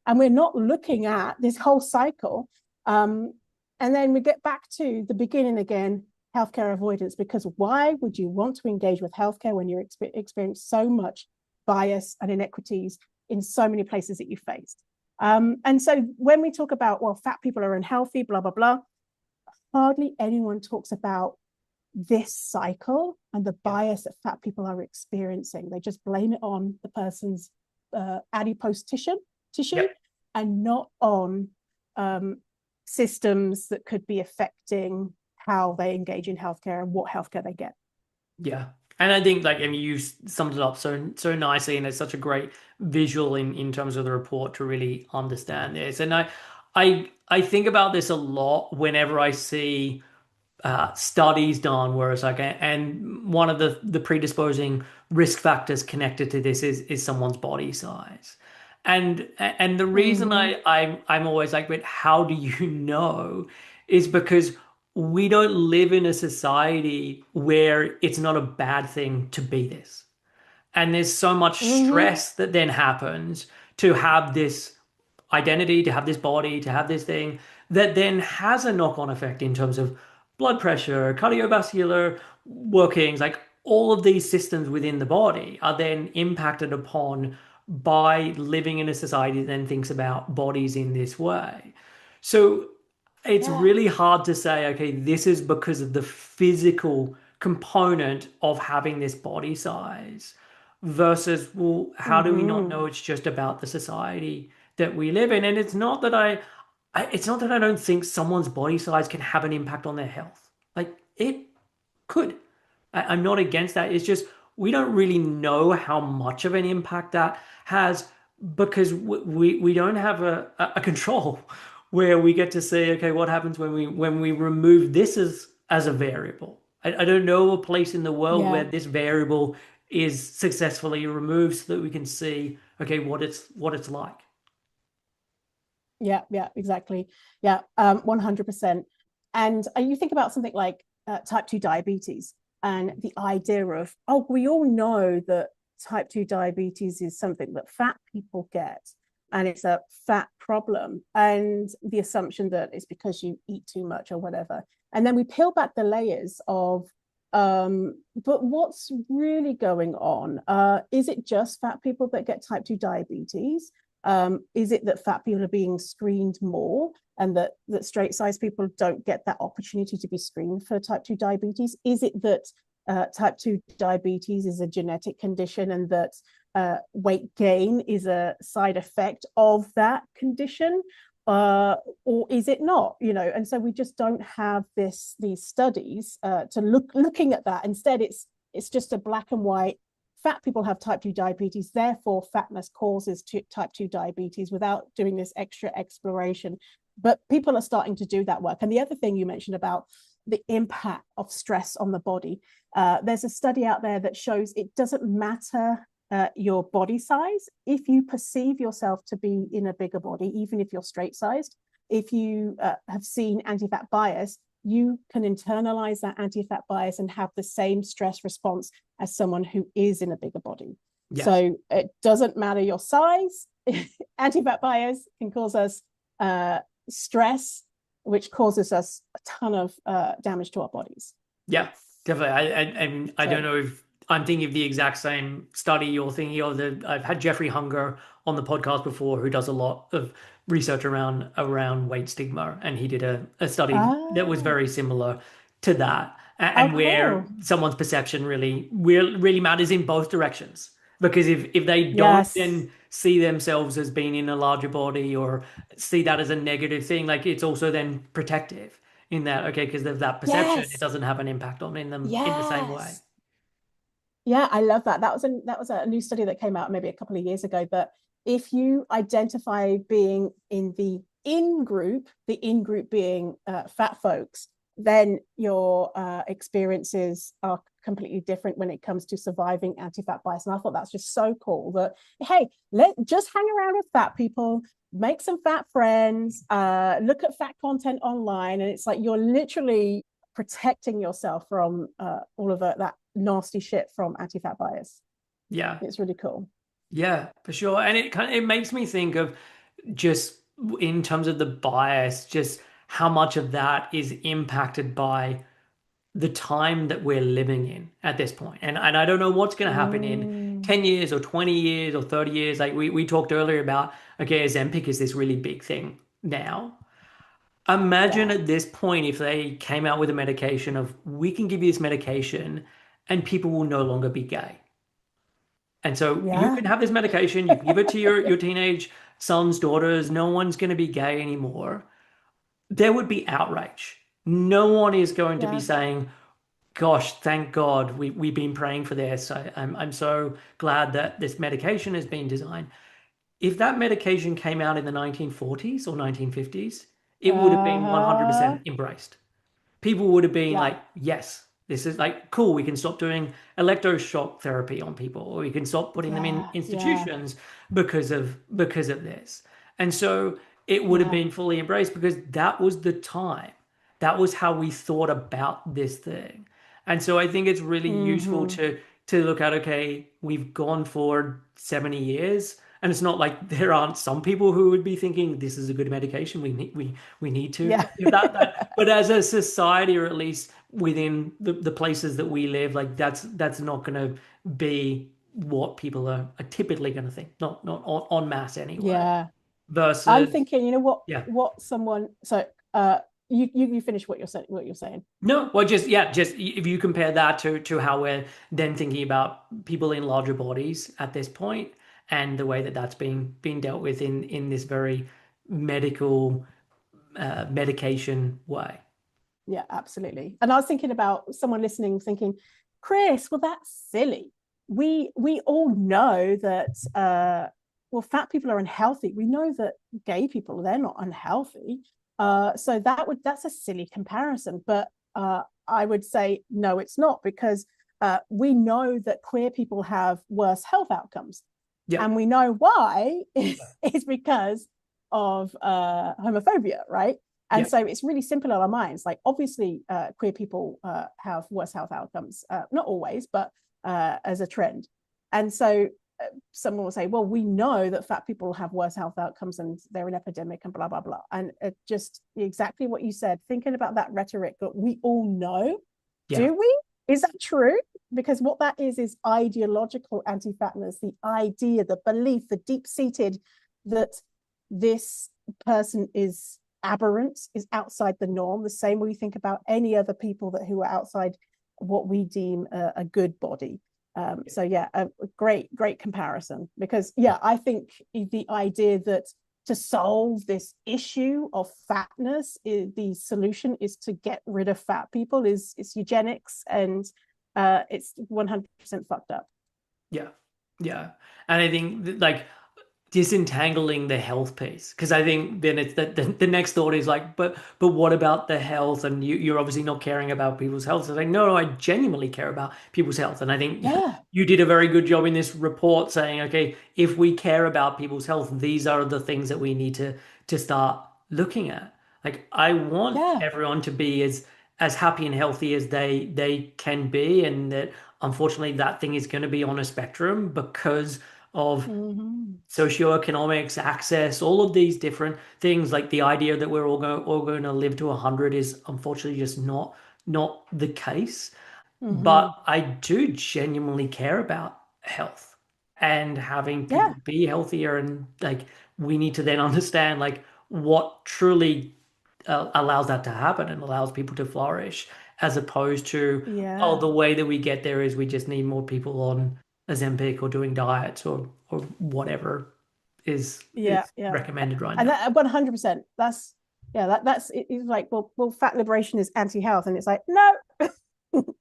Speaker 2: And we're not looking at this whole cycle. And then we get back to the beginning again, healthcare avoidance, because why would you want to engage with healthcare when you're experiencing so much bias and inequities in so many places that you faced? And so when we talk about, well, fat people are unhealthy, blah, blah, blah, hardly anyone talks about this cycle and the bias that fat people are experiencing. They just blame it on the person's adipose tissue and not on systems that could be affecting how they engage in healthcare and what healthcare they get.
Speaker 1: Yeah. And I think, you summed it up so nicely, and it's such a great visual in terms of the report to really understand this. And I think about this a lot whenever I see studies done where it's like, and one of the predisposing risk factors connected to this is someone's body size. And the reason I'm always like, but how do you know? Is because we don't live in a society where it's not a bad thing to be this. And there's so much stress that then happens to have this identity, to have this body, to have this thing that then has a knock-on effect in terms of blood pressure, cardiovascular workings, like all of these systems within the body are then impacted upon by living in a society that then thinks about bodies in this way. So it's really hard to say, okay, this is because of the physical component of having this body size versus, well, how do we not know it's just about the society that we live in? And it's not that I don't think someone's body size can have an impact on their health. Like, it could. I'm not against that. It's just we don't really know how much of an impact that has because we don't have a control where we get to say, okay, what happens when we remove this as a variable? I don't know a place in the world where this variable is successfully removed so that we can see, okay, what it's like.
Speaker 2: Yeah, exactly. Yeah, 100%. And you think about something like type 2 diabetes and the idea of, oh, we all know that type 2 diabetes is something that fat people get and it's a fat problem, and the assumption that it's because you eat too much or whatever. And then we peel back the layers of, but what's really going on? Is it just fat people that get type 2 diabetes? Is it that fat people are being screened more and that straight size people don't get that opportunity to be screened for type 2 diabetes? Is it that type 2 diabetes is a genetic condition and that weight gain is a side effect of that condition? Or is it not? And so we just don't have these studies to looking at that. Instead, it's just a black and white fat people have type 2 diabetes, therefore fatness causes type 2 diabetes, without doing this extra exploration. But people are starting to do that work. And the other thing you mentioned about the impact of stress on the body, there's a study out there that shows it doesn't matter your body size. If you perceive yourself to be in a bigger body, even if you're straight sized, if you have seen anti-fat bias, you can internalize that anti-fat bias and have the same stress response as someone who is in a bigger body. Yes. So it doesn't matter your size. Anti-fat bias can cause us stress, which causes us a ton of damage to our bodies.
Speaker 1: Yeah, definitely. I don't know if I'm thinking of the exact same study you're thinking of. I've had Jeffrey Hunger on the podcast before, who does a lot of research around weight stigma, and he did a study that was very similar to that, and where someone's perception really matters in both directions. Because if they don't then see themselves as being in a larger body, or see that as a negative thing, like, it's also then protective in that, okay, because of that perception, it doesn't have an impact on them in the same way.
Speaker 2: Yeah, I love that. That was a new study that came out maybe a couple of years ago. But if you identify being in the in group being fat folks, then your experiences are completely different when it comes to surviving anti-fat bias. And I thought that's just so cool that, hey, just hang around with fat people, make some fat friends, look at fat content online. And it's like you're literally protecting yourself from all of that nasty shit from anti-fat bias.
Speaker 1: Yeah.
Speaker 2: It's really cool.
Speaker 1: Yeah, for sure. And it makes me think of, just in terms of the bias, just how much of that is impacted by the time that we're living in at this point. And I don't know what's going to happen in 10 years or 20 years or 30 years. Like we talked earlier about, okay, Ozempic is this really big thing now. Imagine at this point if they came out with a medication of, we can give you this medication and people will no longer be gay. And so you can have this medication, you can give it to your teenage sons, daughters, no one's going to be gay anymore. There would be outrage. No one is going to be saying, gosh, thank God we've been praying for this. I'm so glad that this medication has been designed. If that medication came out in the 1940s or 1950s, it would have been 100% embraced. People would have been like, yes, this is like cool. We can stop doing electroshock therapy on people, or we can stop putting them in institutions because of this. And so it would have been fully embraced, because that was the time. That was how we thought about this thing. And so I think it's really useful to look at, okay, we've gone forward 70 years, and it's not like there aren't some people who would be thinking this is a good medication. We need to give that. But as a society, or at least within the places that we live, like that's not going to be what people are typically going to think. Not en masse anyway.
Speaker 2: Yeah.
Speaker 1: Versus,
Speaker 2: I'm thinking, you know what? Yeah. What someone so you finish what you're saying.
Speaker 1: No, well, just if you compare that to how we're then thinking about people in larger bodies at this point, and the way that that's being dealt with in this very medical medication way.
Speaker 2: Yeah, absolutely. And I was thinking about someone listening thinking, Chris, well, that's silly. We all know that fat people are unhealthy. We know that gay people, they're not unhealthy. So that's a silly comparison. But I would say, no, it's not, because we know that queer people have worse health outcomes. Yeah. And we know why is because of homophobia, right? And so it's really simple in our minds. Like, obviously, queer people have worse health outcomes, not always, but as a trend. And so someone will say, well, we know that fat people have worse health outcomes and they're an epidemic and blah, blah, blah. And just exactly what you said, thinking about that rhetoric that we all know. Do we? Is that true? Because what that is ideological anti-fatness, the idea, the belief, the deep-seated that this person is aberrant, is outside the norm, the same way we think about any other people who are outside what we deem a good body. So a great comparison, because I think the idea that to solve this issue of fatness, the solution is to get rid of fat people is eugenics, and it's 100% fucked up.
Speaker 1: Yeah. Yeah. And I think like disentangling the health piece, because I think then it's the next thought is like, but what about the health? And you're obviously not caring about people's health. So like, no, I genuinely care about people's health. And I think
Speaker 2: Yeah,
Speaker 1: you did a very good job in this report saying, okay, if we care about people's health, these are the things that we need to start looking at. Like I want
Speaker 2: yeah.
Speaker 1: everyone to be as happy and healthy as they can be, and that unfortunately that thing is going to be on a spectrum because of
Speaker 2: Hmm.
Speaker 1: socioeconomics, access, all of these different things. Like the idea that we're all going to live to 100 is unfortunately just not the case. But
Speaker 2: Hmm.
Speaker 1: I do genuinely care about health and having people
Speaker 2: Yeah,
Speaker 1: be healthier, and like we need to then understand like what truly allows that to happen and allows people to flourish, as opposed to, oh,
Speaker 2: yeah,
Speaker 1: the way that we get there is we just need more people on Ozempic or doing diets or whatever
Speaker 2: yeah,
Speaker 1: is
Speaker 2: yeah.
Speaker 1: recommended right
Speaker 2: And
Speaker 1: now.
Speaker 2: that 100%. That's yeah. That's it's like, well, fat liberation is anti-health, and it's like, no,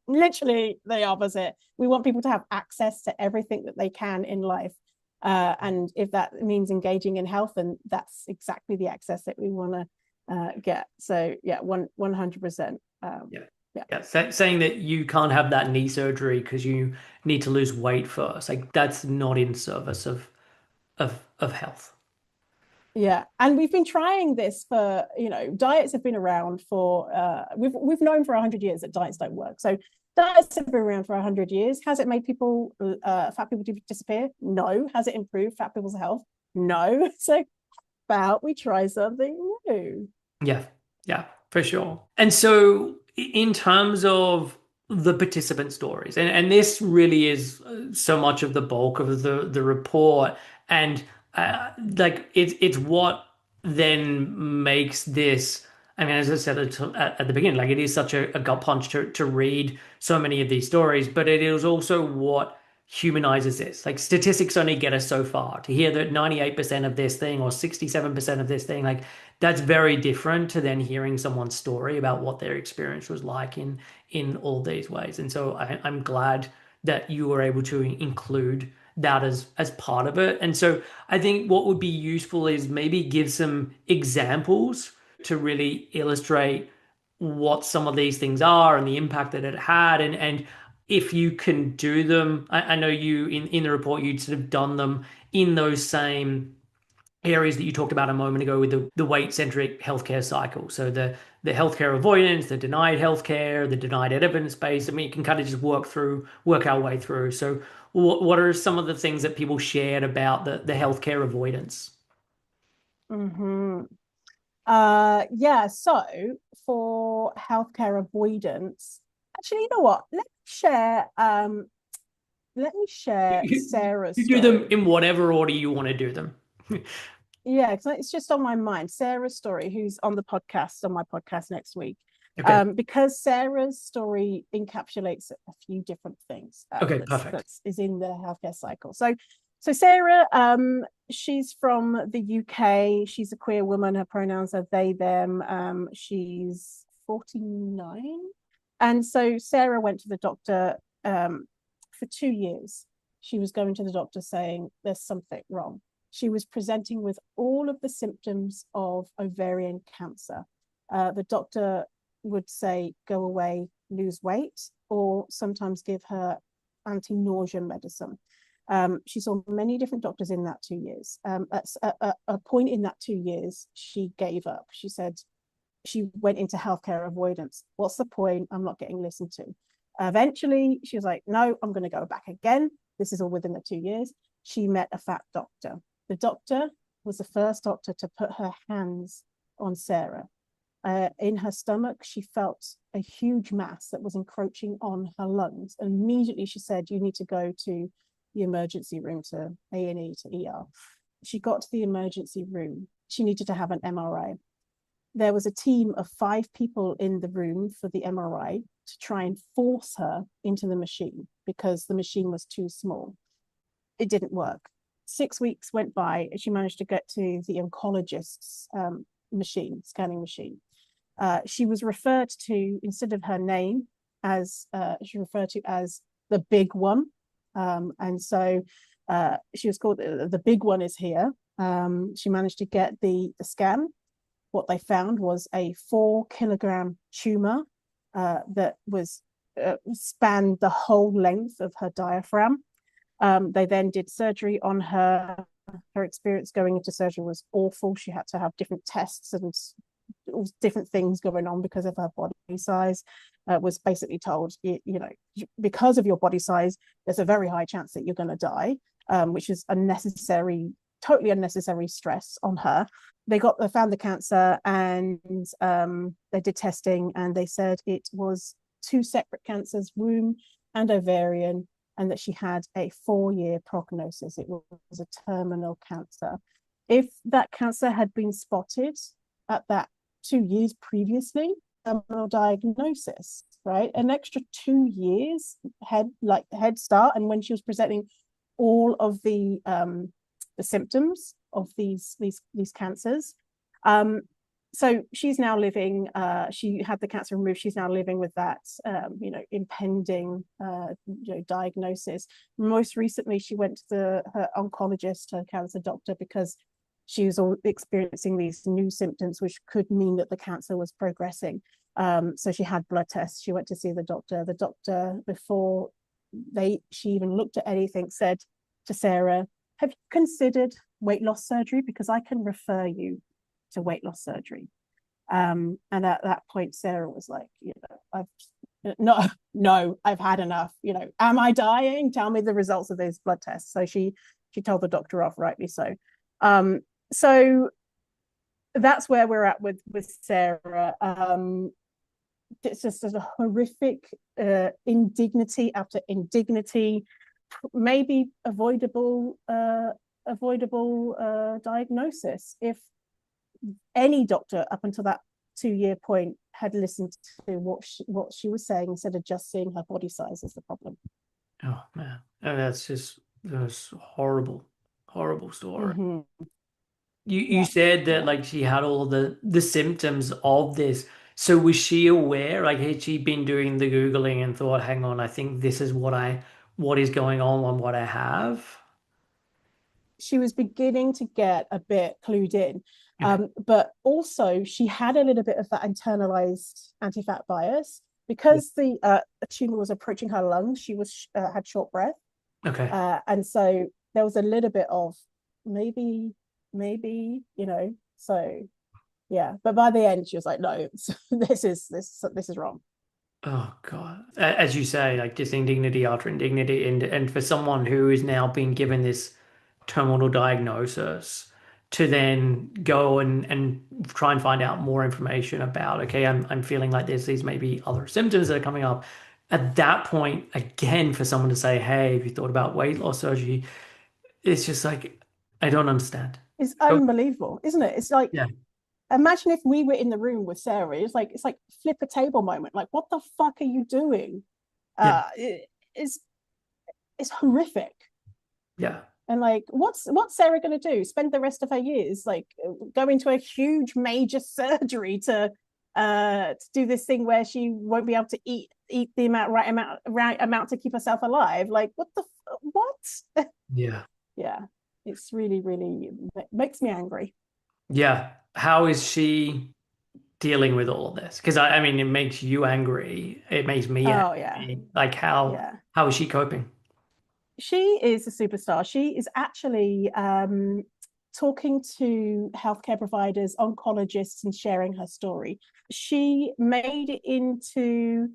Speaker 2: literally the opposite. We want people to have access to everything that they can in life. And if that means engaging in health, then that's exactly the access that we want to get. So yeah, 100%.
Speaker 1: Yeah.
Speaker 2: Yeah,
Speaker 1: Yeah, saying that you can't have that knee surgery because you need to lose weight first, like that's not in service of health.
Speaker 2: yeah. And we've been trying this for, diets have been around for we've known for 100 years that diets don't work. So diets have been around for 100 years. Has it made fat people disappear? No. Has it improved fat people's health? No. So about we try something new.
Speaker 1: Yeah, yeah, for sure. And so, in terms of the participant stories, and this really is so much of the bulk of the report, and like it's what then makes this. I mean, as I said at the beginning, like it is such a gut punch to read so many of these stories, but it is also what humanizes this. Like statistics only get us so far. To hear that 98% of this thing or 67% of this thing, like that's very different to then hearing someone's story about what their experience was like in all these ways. And so I'm glad that you were able to include that as part of it. And so I think what would be useful is maybe give some examples to really illustrate what some of these things are and the impact that it had. And if you can do them, I know you in the report you'd sort of done them in those same areas that you talked about a moment ago with the weight-centric healthcare cycle. So the healthcare avoidance, the denied healthcare, the denied evidence base. I mean, you can kind of just work our way through. So what are some of the things that people shared about the healthcare avoidance?
Speaker 2: Mm-hmm. Yeah, so for healthcare avoidance, actually, you know what? Let me share Sarah's
Speaker 1: You do them
Speaker 2: story.
Speaker 1: in whatever order you want to do them.
Speaker 2: Yeah, it's just on my mind. Sarah's story, who's on my podcast next week.
Speaker 1: Okay.
Speaker 2: Because Sarah's story encapsulates a few different things
Speaker 1: Okay,
Speaker 2: that's
Speaker 1: perfect.
Speaker 2: that's is in the healthcare cycle. So Sarah, she's from the UK. She's a queer woman. Her pronouns are they, them. She's 49. And so Sarah went to the doctor for 2 years. She was going to the doctor saying there's something wrong. She was presenting with all of the symptoms of ovarian cancer. The doctor would say, go away, lose weight, or sometimes give her anti-nausea medicine. She saw many different doctors in that 2 years. At a point in that 2 years, she gave up. She said she went into healthcare avoidance. What's the point? I'm not getting listened to. Eventually, she was like, no, I'm going to go back again. This is all within the 2 years. She met a fat doctor. The doctor was the first doctor to put her hands on Sarah. In her stomach, she felt a huge mass that was encroaching on her lungs. And immediately she said, you need to go to the emergency room, to A&E, to ER. She got to the emergency room. She needed to have an MRI. There was a team of 5 people in the room for the MRI to try and force her into the machine because the machine was too small. It didn't work. 6 weeks went by and she managed to get to the oncologist's scanning machine. She was referred to, instead of her name, she referred to as the big one. And so she was called, the big one is here. She managed to get the scan. What they found was a 4-kilogram tumor that was spanned the whole length of her diaphragm. They then did surgery on her. Her experience going into surgery was awful. She had to have different tests and different things going on because of her body size. Was basically told, you know, because of your body size, there's a very high chance that you're going to die, which is unnecessary, totally unnecessary stress on her. They found the cancer, and they did testing, and they said it was 2 separate cancers, womb and ovarian, and that she had a 4-year prognosis. It was a terminal cancer. If that cancer had been spotted at that 2 years previously, terminal diagnosis, right? An extra 2 years head start. And when she was presenting all of the symptoms of these cancers, so she's now living, she had the cancer removed. She's now living with that, impending, diagnosis. Most recently, she went to her oncologist, her cancer doctor, because she was experiencing these new symptoms, which could mean that the cancer was progressing. So she had blood tests. She went to see the doctor. The doctor, before she even looked at anything, said to Sarah, "Have you considered weight loss surgery? Because I can refer you to weight loss surgery." And at that point, Sarah was like, I've had enough. Am I dying? Tell me the results of those blood tests. So she told the doctor off, rightly so. So that's where we're at with Sarah. It's just a horrific indignity after indignity, maybe avoidable diagnosis if any doctor up until that 2-year point had listened to what she was saying instead of just seeing her body size as the problem.
Speaker 1: Oh man, that's horrible story.
Speaker 2: Mm-hmm.
Speaker 1: You said that like she had all the symptoms of this. So was she aware? Like had she been doing the Googling and thought, hang on, I think this is what is going on and what I have?
Speaker 2: She was beginning to get a bit clued in.
Speaker 1: Okay.
Speaker 2: But also she had a little bit of that internalized anti-fat bias because the tumor was approaching her lungs. She had short breath.
Speaker 1: Okay.
Speaker 2: And so there was a little bit of maybe, so yeah. But by the end she was like, no, this is wrong.
Speaker 1: Oh God. As you say, like just indignity after indignity, and for someone who is now being given this terminal diagnosis to then go and try and find out more information about, okay, I'm feeling like there's these maybe other symptoms that are coming up. At that point, again, for someone to say, hey, have you thought about weight loss surgery? It's just like, I don't understand.
Speaker 2: It's unbelievable, isn't it? It's like,
Speaker 1: Yeah.
Speaker 2: imagine if we were in the room with Sarah. It's like flip a table moment. Like, what the fuck are you doing?
Speaker 1: Yeah.
Speaker 2: It's horrific.
Speaker 1: Yeah.
Speaker 2: And like, what's Sarah going to do? Spend the rest of her years like go into a huge major surgery to do this thing where she won't be able to eat the right amount to keep herself alive? Like, what?
Speaker 1: Yeah.
Speaker 2: Yeah, it's really, really makes me angry.
Speaker 1: Yeah. How is she dealing with all of this? Because I mean, it makes you angry. It makes me
Speaker 2: Oh yeah,
Speaker 1: angry. Like how is she coping?
Speaker 2: she is a superstar. She is actually talking to healthcare providers, oncologists, and sharing her story. She made it into,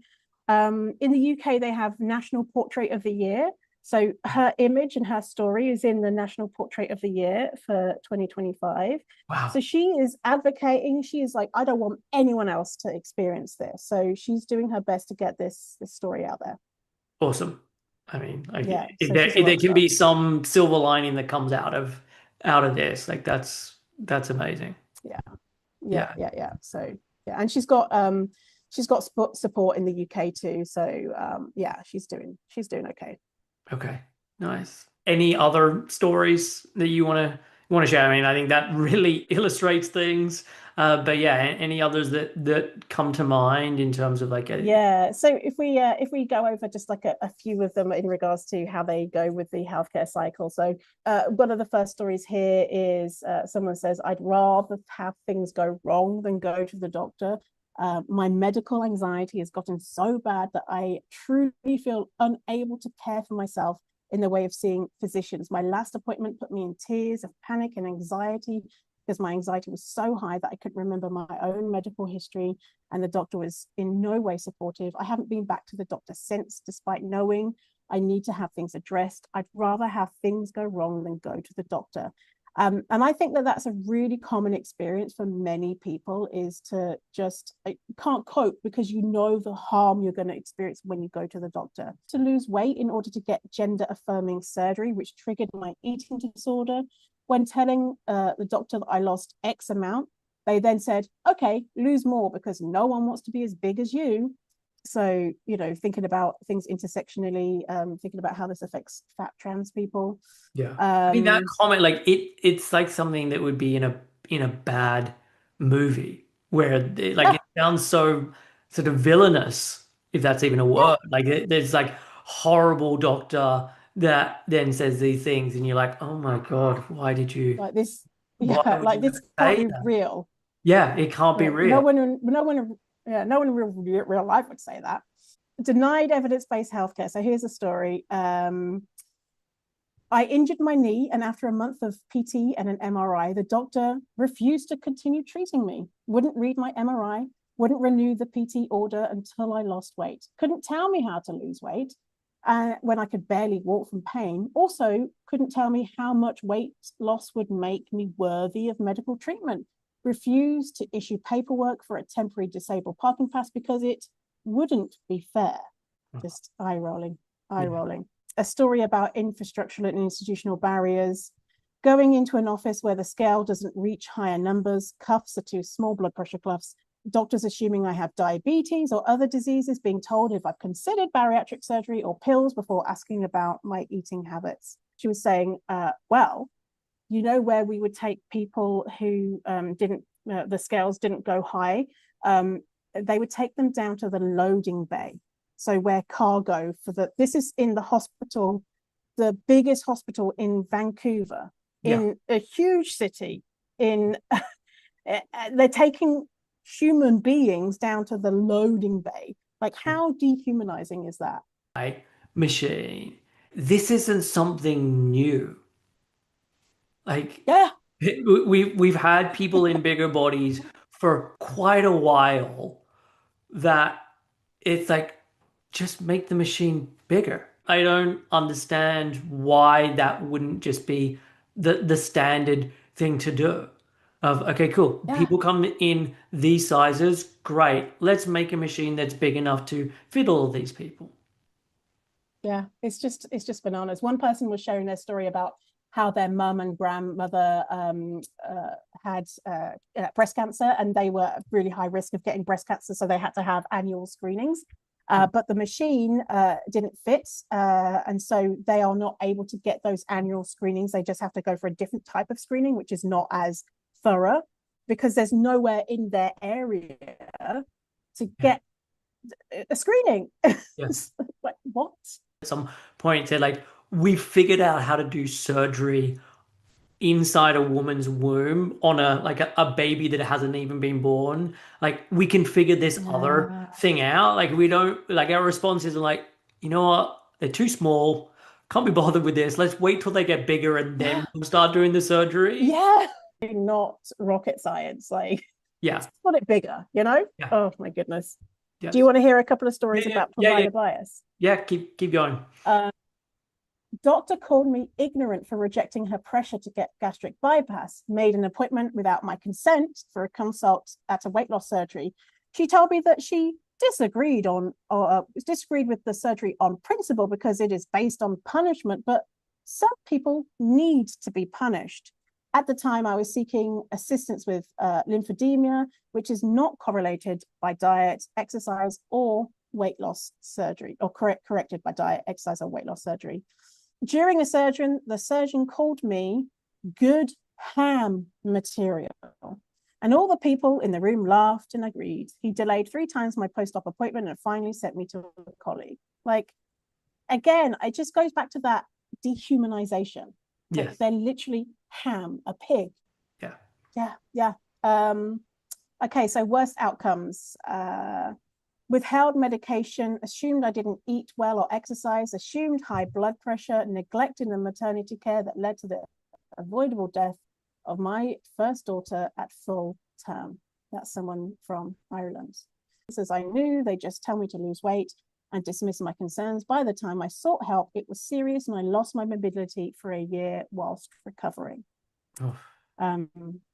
Speaker 2: in the UK, they have National Portrait of the Year. So her image and her story is in the National Portrait of the Year for 2025.
Speaker 1: Wow.
Speaker 2: So she is advocating. She is like, I don't want anyone else to experience this. So she's doing her best to get this story out there.
Speaker 1: Awesome. I mean, like
Speaker 2: Yeah. So
Speaker 1: if
Speaker 2: she's a
Speaker 1: there
Speaker 2: rock
Speaker 1: can
Speaker 2: star.
Speaker 1: be some silver lining that comes out of this, like that's amazing.
Speaker 2: Yeah. Yeah.
Speaker 1: Yeah.
Speaker 2: Yeah. Yeah. So yeah, and she's got support in the UK too. So yeah, she's doing okay.
Speaker 1: Okay. Nice. Any other stories that you want to you want to share? I mean, I think that really illustrates things. But yeah, any others that come to mind in terms of like a
Speaker 2: Yeah. So if we go over just like a few of them in regards to how they go with the healthcare cycle. So one of the first stories here is someone says, I'd rather have things go wrong than go to the doctor. My medical anxiety has gotten so bad that I truly feel unable to care for myself in the way of seeing physicians. My last appointment put me in tears of panic and anxiety because my anxiety was so high that I couldn't remember my own medical history, and the doctor was in no way supportive. I haven't been back to the doctor since, despite knowing I need to have things addressed. I'd rather have things go wrong than go to the doctor. And I think that that's a really common experience for many people, is to just can't cope because you know the harm you're going to experience when you go to the doctor. To lose weight in order to get gender affirming surgery, which triggered my eating disorder. When telling the doctor that I lost X amount, they then said, okay, lose more because no one wants to be as big as you. So, you know, thinking about things intersectionally, thinking about how this affects fat trans people.
Speaker 1: yeah. I mean that comment, like it's like something that would be in a bad movie where like
Speaker 2: Yeah,
Speaker 1: it sounds so sort of villainous, if that's even a
Speaker 2: yeah,
Speaker 1: word. Like there's like horrible doctor that then says these things, and you're like, oh my God,
Speaker 2: like this,
Speaker 1: why
Speaker 2: yeah,
Speaker 1: would
Speaker 2: like
Speaker 1: you
Speaker 2: this can't
Speaker 1: say
Speaker 2: be
Speaker 1: that?
Speaker 2: real.
Speaker 1: Yeah, it can't be
Speaker 2: Like no
Speaker 1: real.
Speaker 2: one, yeah, no one in real life would say that. Denied evidence-based healthcare. So here's a story. I injured my knee, and after a month of PT and an MRI, the doctor refused to continue treating me, wouldn't read my MRI, wouldn't renew the PT order until I lost weight, couldn't tell me how to lose weight when I could barely walk from pain, also couldn't tell me how much weight loss would make me worthy of medical treatment, refused to issue paperwork for a temporary disabled parking pass because it wouldn't be fair. Just eye rolling, eye
Speaker 1: Yeah.
Speaker 2: rolling. A story about infrastructural and institutional barriers. Going into an office where the scale doesn't reach higher numbers, cuffs are too small, blood pressure cuffs, doctors assuming I have diabetes or other diseases, being told if I've considered bariatric surgery or pills before asking about my eating habits. She was saying, well, you know, where we would take people who the scales didn't go high, they would take them down to the loading bay. So where cargo this is in the hospital, the biggest hospital in Vancouver,
Speaker 1: Yeah.
Speaker 2: in a huge city, in they're taking human beings down to the loading bay. Like, how dehumanizing is that?
Speaker 1: Machine. This isn't something new. Like
Speaker 2: Yeah,
Speaker 1: we've had people in bigger bodies for quite a while that it's like just make the machine bigger. I don't understand why that wouldn't just be the standard thing to do. Of okay, cool.
Speaker 2: yeah.
Speaker 1: People come in these sizes, great. Let's make a machine that's big enough to fit all of these people.
Speaker 2: Yeah, it's just bananas. One person was sharing their story about how their mum and grandmother had breast cancer, and they were at really high risk of getting breast cancer, so they had to have annual screenings. But the machine didn't fit, and so they are not able to get those annual screenings. They just have to go for a different type of screening, which is not as thorough, because there's nowhere in their area to
Speaker 1: Yeah.
Speaker 2: get a screening.
Speaker 1: Yeah.
Speaker 2: Like, what?
Speaker 1: At some point, said like we figured out how to do surgery inside a woman's womb on a baby that hasn't even been born. Like we can figure this other
Speaker 2: Yeah.
Speaker 1: thing out. Like we don't like our responses are like, you know what? They're too small. Can't be bothered with this. Let's wait till they get bigger and then
Speaker 2: Yeah.
Speaker 1: we'll start doing the surgery.
Speaker 2: Yeah. Not rocket science. Like,
Speaker 1: Yeah.
Speaker 2: just put it bigger, you know?
Speaker 1: Yeah.
Speaker 2: Oh my goodness. Do you
Speaker 1: Yes.
Speaker 2: want to hear a couple of
Speaker 1: Yeah.
Speaker 2: stories
Speaker 1: Yeah.
Speaker 2: about
Speaker 1: Yeah. Yeah.
Speaker 2: provider bias?
Speaker 1: Yeah. Keep going.
Speaker 2: Uh, Doctor called me ignorant for rejecting her pressure to get gastric bypass, made an appointment without my consent for a consult at a weight loss surgery. She told me that she disagreed with the surgery on principle because it is based on punishment, but some people need to be punished. At the time, I was seeking assistance with lymphedema, which is not correlated by diet, exercise, or weight loss surgery, or corrected by diet, exercise, or weight loss surgery. During the surgeon called me good ham material. And all the people in the room laughed and agreed. He delayed 3 times my post-op appointment and finally sent me to a colleague. Like, again, it just goes back to that dehumanization. Like,
Speaker 1: Yes.
Speaker 2: they're literally ham, a pig.
Speaker 1: Yeah.
Speaker 2: Yeah, yeah. Okay, so worst outcomes. Withheld medication, assumed I didn't eat well or exercise, assumed high blood pressure, neglected the maternity care that led to the avoidable death of my first daughter at full term. That's someone from Ireland. As I knew, they just tell me to lose weight and dismiss my concerns. By the time I sought help, it was serious and I lost my mobility for a year whilst recovering.
Speaker 1: Oh.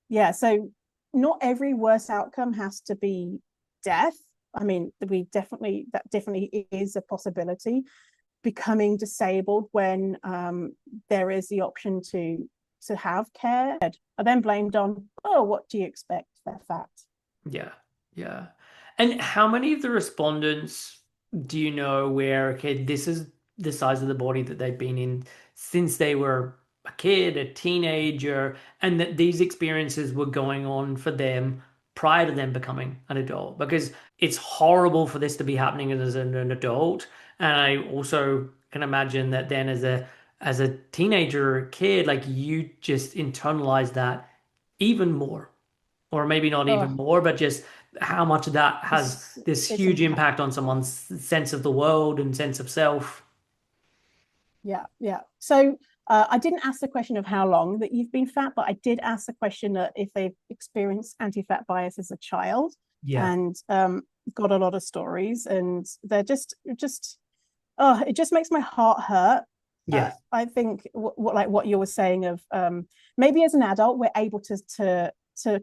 Speaker 2: Yeah, so not every worst outcome has to be death. I mean, that definitely is a possibility. Becoming disabled when there is the option to have care. I then blamed on, oh, what do you expect? They're fat.
Speaker 1: Yeah. Yeah. And how many of the respondents do you know where, okay, this is the size of the body that they've been in since they were a kid, a teenager, and that these experiences were going on for them prior to them becoming an adult? Because it's horrible for this to be happening as an adult. And I also can imagine that then as a teenager or a kid, like you just internalize that even more, or maybe not even
Speaker 2: Oh,
Speaker 1: more, but just how much of that has this
Speaker 2: it's
Speaker 1: huge
Speaker 2: impact.
Speaker 1: impact on someone's sense of the world and sense of self.
Speaker 2: Yeah, yeah. So I didn't ask the question of how long that you've been fat, but I did ask the question that if they've experienced anti-fat bias as a child,
Speaker 1: Yeah.
Speaker 2: and got a lot of stories, and they're just oh, it just makes my heart hurt.
Speaker 1: Yes.
Speaker 2: I think what you were saying of maybe as an adult we're able to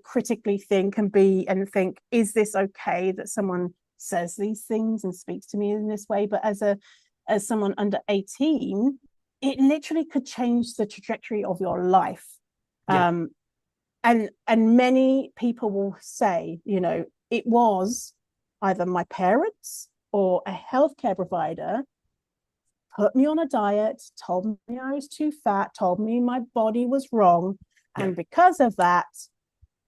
Speaker 2: critically think and think, is this okay that someone says these things and speaks to me in this way? But as someone under 18, it literally could change the trajectory of your life.
Speaker 1: Yeah.
Speaker 2: And many people will say, it was either my parents or a healthcare provider put me on a diet, told me I was too fat, told me my body was wrong.
Speaker 1: Yeah.
Speaker 2: And because of that,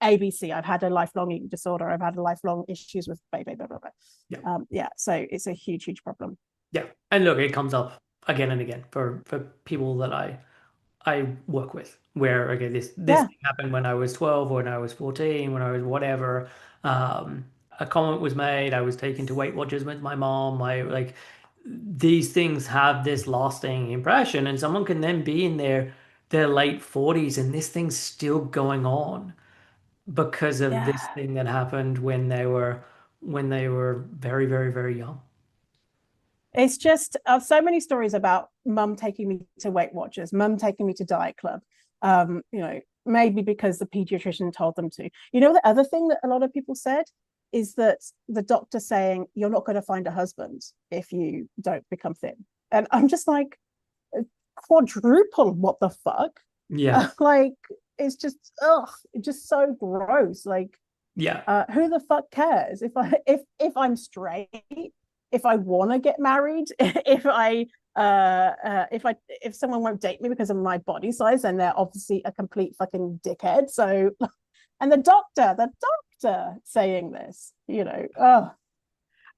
Speaker 2: ABC, I've had a lifelong eating disorder. I've had a lifelong issues with blah, blah, blah, blah, blah.
Speaker 1: Yeah.
Speaker 2: Yeah, so it's a huge, huge problem.
Speaker 1: Yeah. And look, it comes up again and again for people that I work with, where okay, this
Speaker 2: Yeah,
Speaker 1: thing happened when I was 12 or when I was 14, when I was whatever. A comment was made, I was taken to Weight Watchers with my mom. I like these things have this lasting impression, and someone can then be in their late 40s and this thing's still going on because of
Speaker 2: yeah.
Speaker 1: this thing that happened when they were very, very, very young.
Speaker 2: It's just so many stories about mum taking me to Weight Watchers, mum taking me to Diet Club. Maybe because the pediatrician told them to. The other thing that a lot of people said is that the doctor saying you're not going to find a husband if you don't become thin, and I'm just like, quadruple what the fuck?
Speaker 1: Yeah.
Speaker 2: Like, it's just it's just so gross. Like,
Speaker 1: Yeah.
Speaker 2: who the fuck cares if I'm straight, if I want to get married, if someone won't date me because of my body size, then they're obviously a complete fucking dickhead. So, and the doctor saying this, oh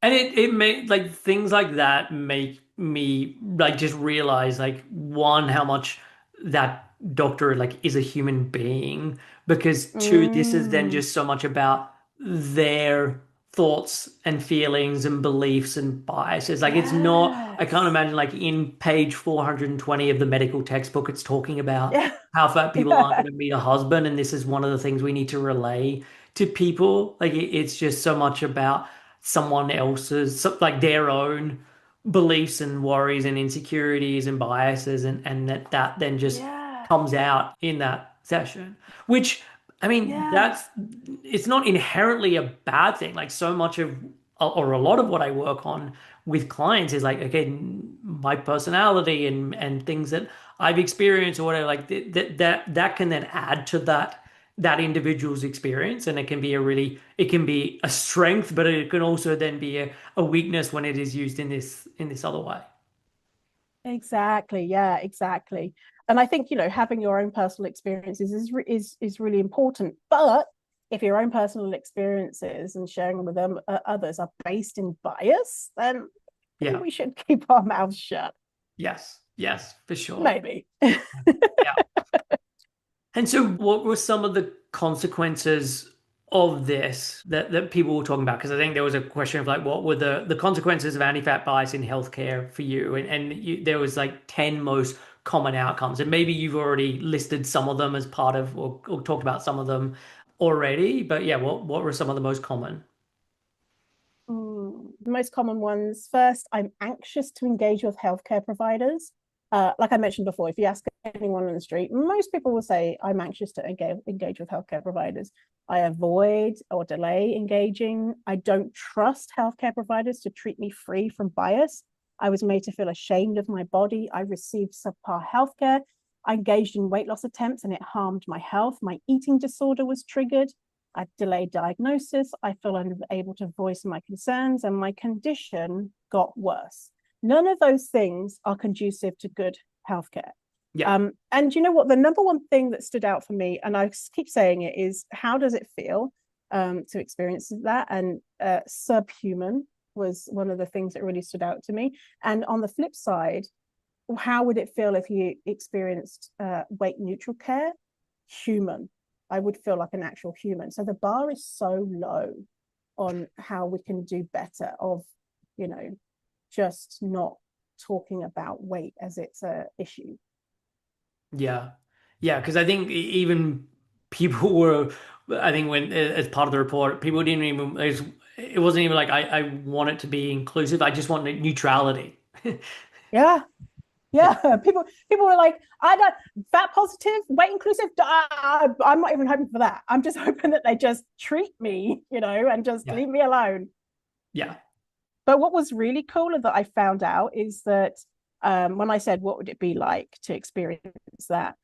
Speaker 1: And it made like things like that make me like just realize like one how much that doctor like is a human being, because two, this is then
Speaker 2: mm,
Speaker 1: just so much about their thoughts and feelings and beliefs and biases. Like it's not, I can't
Speaker 2: yes,
Speaker 1: imagine like in page 420 of the medical textbook it's talking about
Speaker 2: yeah,
Speaker 1: how fat people aren't
Speaker 2: yeah,
Speaker 1: going to meet a husband, and this is one of the things we need to relay to people. Like it's just so much about someone else's, like their own beliefs and worries and insecurities and biases, and that then just
Speaker 2: yeah,
Speaker 1: comes out in that session, which I mean
Speaker 2: yeah,
Speaker 1: that's, it's not inherently a bad thing. Like so much of, or a lot of what I work on with clients is like, okay, my personality and things that I've experienced or whatever, like that can then add to that individual's experience, and it can be a strength, but it can also then be a weakness when it is used in this other way.
Speaker 2: Exactly. Yeah, exactly. And I think, having your own personal experiences is really important. But if your own personal experiences and sharing them with them others are based in bias, then maybe
Speaker 1: Yeah.
Speaker 2: we should keep our mouths shut.
Speaker 1: Yes. Yes, for sure.
Speaker 2: Maybe.
Speaker 1: Yeah. And so what were some of the consequences of this that people were talking about? Because I think there was a question of like, what were the consequences of anti-fat bias in healthcare for you? And there was like 10 most common outcomes. And maybe you've already listed some of them as part of, or talked about some of them already. But yeah, what were some of the most common?
Speaker 2: The most common ones. First, I'm anxious to engage with healthcare providers. Like I mentioned before, if you ask anyone on the street, most people will say, I'm anxious to engage with healthcare providers. I avoid or delay engaging. I don't trust healthcare providers to treat me free from bias. I was made to feel ashamed of my body. I received subpar healthcare. I engaged in weight loss attempts and it harmed my health. My eating disorder was triggered. I delayed diagnosis. I felt unable to voice my concerns, and my condition got worse. None of those things are conducive to good healthcare.
Speaker 1: Yeah.
Speaker 2: And you know what? The number one thing that stood out for me, and I keep saying it, is how does it feel to experience that? And subhuman was one of the things that really stood out to me. And on the flip side, how would it feel if you experienced weight neutral care? Human. I would feel like an actual human. So the bar is so low on how we can do better of, just not talking about weight as it's a issue.
Speaker 1: Yeah. Yeah, because I think even people were, I think when as part of the report, people didn't even, it wasn't even like I want it to be inclusive. I just want neutrality.
Speaker 2: Yeah.
Speaker 1: Yeah.
Speaker 2: Yeah. People were like, I don't fat positive, weight inclusive. I'm not even hoping for that. I'm just hoping that they just treat me, and just
Speaker 1: Yeah.
Speaker 2: leave me alone.
Speaker 1: Yeah.
Speaker 2: But what was really cool that I found out is that when I said, what would it be like to experience that?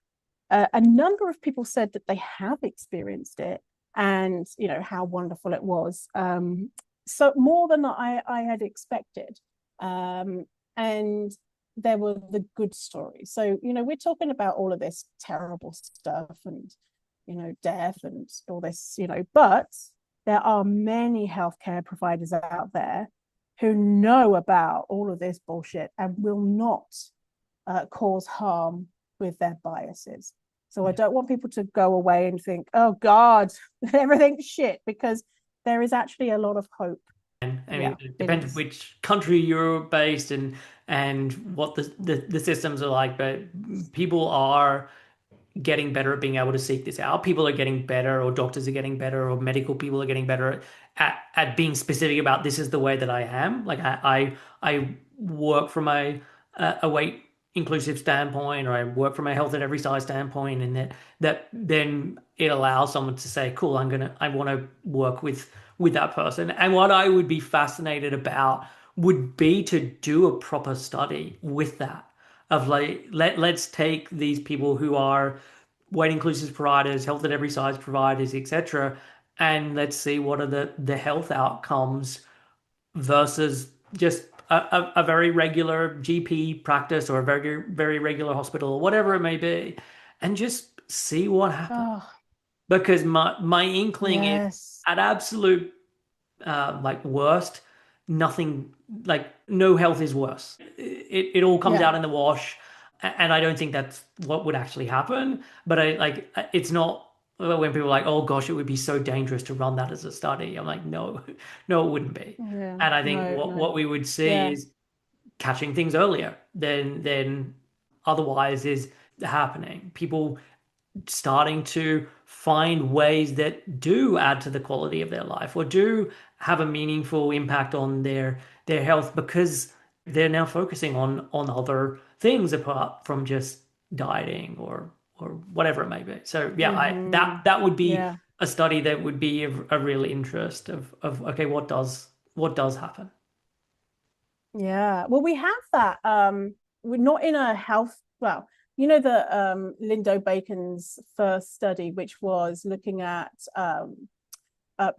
Speaker 2: A number of people said that they have experienced it and, how wonderful it was. So more than I had expected. And there were the good stories. So, we're talking about all of this terrible stuff and, death and all this, but there are many healthcare providers out there who know about all of this bullshit and will not cause harm with their biases. So I
Speaker 1: Yeah.
Speaker 2: don't want people to go away and think, oh God, everything's shit, because there is actually a lot of hope.
Speaker 1: And I
Speaker 2: Yeah,
Speaker 1: mean, it
Speaker 2: it
Speaker 1: depends
Speaker 2: is.
Speaker 1: which country you're based in and what the systems are like, but people are getting better at being able to seek this out. People are getting better, or doctors are getting better, or medical people are getting better at being specific about this is the way that I am. Like I work from a weight inclusive standpoint, or I work from a health at every size standpoint, and that then it allows someone to say, cool, I want to work with that person. And what I would be fascinated about would be to do a proper study with that of like let's take these people who are weight inclusive providers, health at every size providers, etc., and let's see what are the health outcomes versus just a very regular GP practice or a very regular hospital or whatever it may be, and just see what happens.
Speaker 2: Oh,
Speaker 1: Because my inkling is
Speaker 2: yes.
Speaker 1: at absolute like worst, nothing like no health is worse. It all comes
Speaker 2: Yeah.
Speaker 1: out in the wash, and I don't think that's what would actually happen. But I like it's not when people are like, oh gosh, it would be so dangerous to run that as a study. I'm like, no, no, it wouldn't be.
Speaker 2: Yeah.
Speaker 1: And I think
Speaker 2: No,
Speaker 1: what
Speaker 2: no.
Speaker 1: we would see
Speaker 2: Yeah.
Speaker 1: is catching things earlier than otherwise is happening. People starting to find ways that do add to the quality of their life or do have a meaningful impact on their health because they're now focusing on other things apart from just dieting or whatever it may be. So yeah, I
Speaker 2: Mm-hmm.
Speaker 1: that would be
Speaker 2: Yeah.
Speaker 1: a study that would be of a real interest of okay, what does happen?
Speaker 2: Yeah. Well, we have that. We're not in a health, well, the Lindo Bacon's first study, which was looking at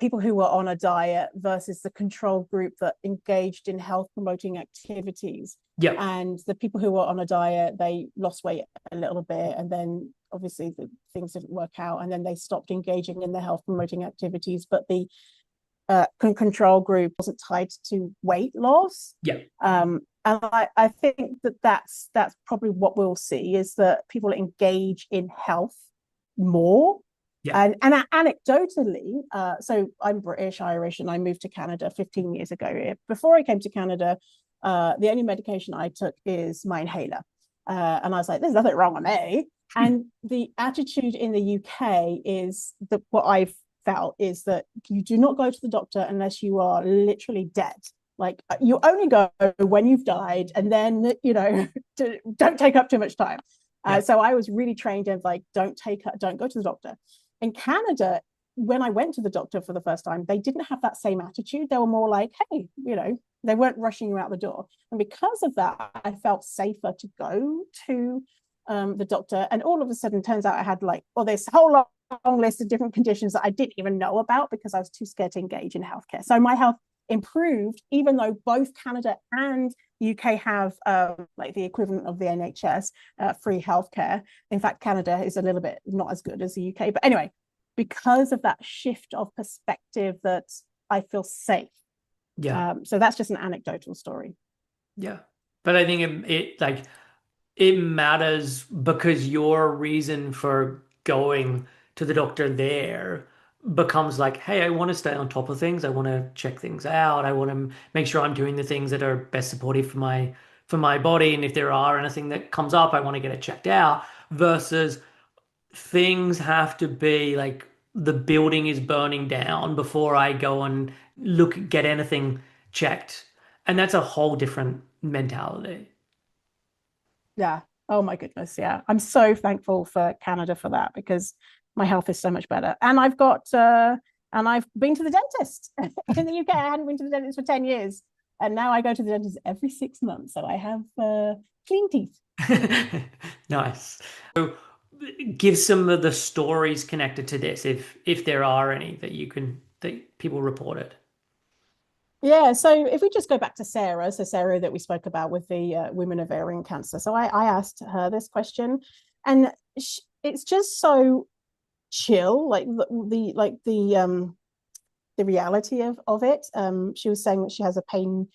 Speaker 2: people who were on a diet versus the control group that engaged in health promoting activities.
Speaker 1: Yeah.
Speaker 2: And the people who were on a diet, they lost weight a little bit, and then obviously things didn't work out, and then they stopped engaging in the health promoting activities. But the control group wasn't tied to weight loss.
Speaker 1: Yeah.
Speaker 2: And I think that's probably what we'll see, is that people engage in health more.
Speaker 1: Yeah.
Speaker 2: And anecdotally, so I'm British, Irish, and I moved to Canada 15 years ago. Before I came to Canada, the only medication I took is my inhaler. And I was like, there's nothing wrong with me. And the attitude in the UK is that what I've felt is that you do not go to the doctor unless you are literally dead. Like, you only go when you've died, and then, don't take up too much time.
Speaker 1: Yeah.
Speaker 2: So I was really trained in like, don't go to the doctor. In Canada, when I went to the doctor for the first time, they didn't have that same attitude. They were more like, hey, they weren't rushing you out the door. And because of that, I felt safer to go to the doctor. And all of a sudden, turns out I had this whole long list of different conditions that I didn't even know about because I was too scared to engage in healthcare. So my health improved, even though both Canada and UK have the equivalent of the NHS, free healthcare. In fact, Canada is a little bit not as good as the UK. But anyway, because of that shift of perspective, that I feel safe.
Speaker 1: Yeah.
Speaker 2: So that's just an anecdotal story.
Speaker 1: Yeah. But I think it matters because your reason for going to the doctor there becomes like, hey, I want to stay on top of things. I want to check things out. I want to make sure I'm doing the things that are best supportive for my body. And if there are anything that comes up, I want to get it checked out versus things have to be like the building is burning down before I go and get anything checked. And that's a whole different mentality.
Speaker 2: Yeah. Oh my goodness. Yeah. I'm so thankful for Canada for that, because my health is so much better. And I've been to the dentist in the UK. I hadn't been to the dentist for 10 years. And now I go to the dentist every 6 months. So I have clean teeth.
Speaker 1: Nice. So give some of the stories connected to this, if there are any that people reported.
Speaker 2: Yeah, so if we just go back to Sarah, so Sarah that we spoke about with the women ovarian cancer. So I asked her this question, and it's just so chill, like the reality of it. She was saying that she has a pain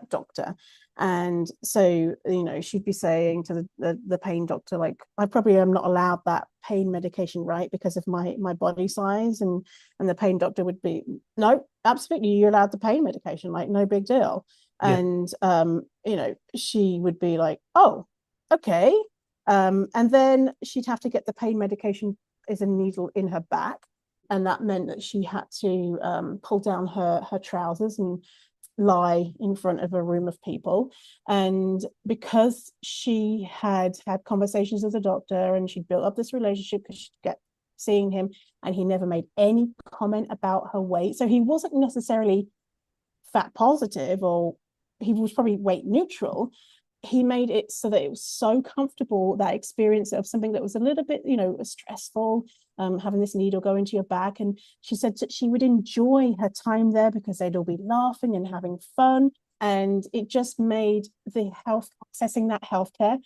Speaker 2: doctor, and so she'd be saying to the pain doctor, like, I probably am not allowed that pain medication, right, because of my body size. And the pain doctor would be, no, absolutely, you're allowed the pain medication, like, no big deal.
Speaker 1: Yeah.
Speaker 2: And she would be like, oh, okay. And then she'd have to get the pain medication as a needle in her back, and that meant that she had to pull down her trousers and lie in front of a room of people. And because she had conversations with the doctor and she'd built up this relationship, because she'd get seeing him, and he never made any comment about her weight, so he wasn't necessarily fat positive, or he was probably weight neutral. He made it so that it was so comfortable, that experience of something that was a little bit, stressful, having this needle go into your back. And she said that she would enjoy her time there because they'd all be laughing and having fun. And it just made accessing that healthcare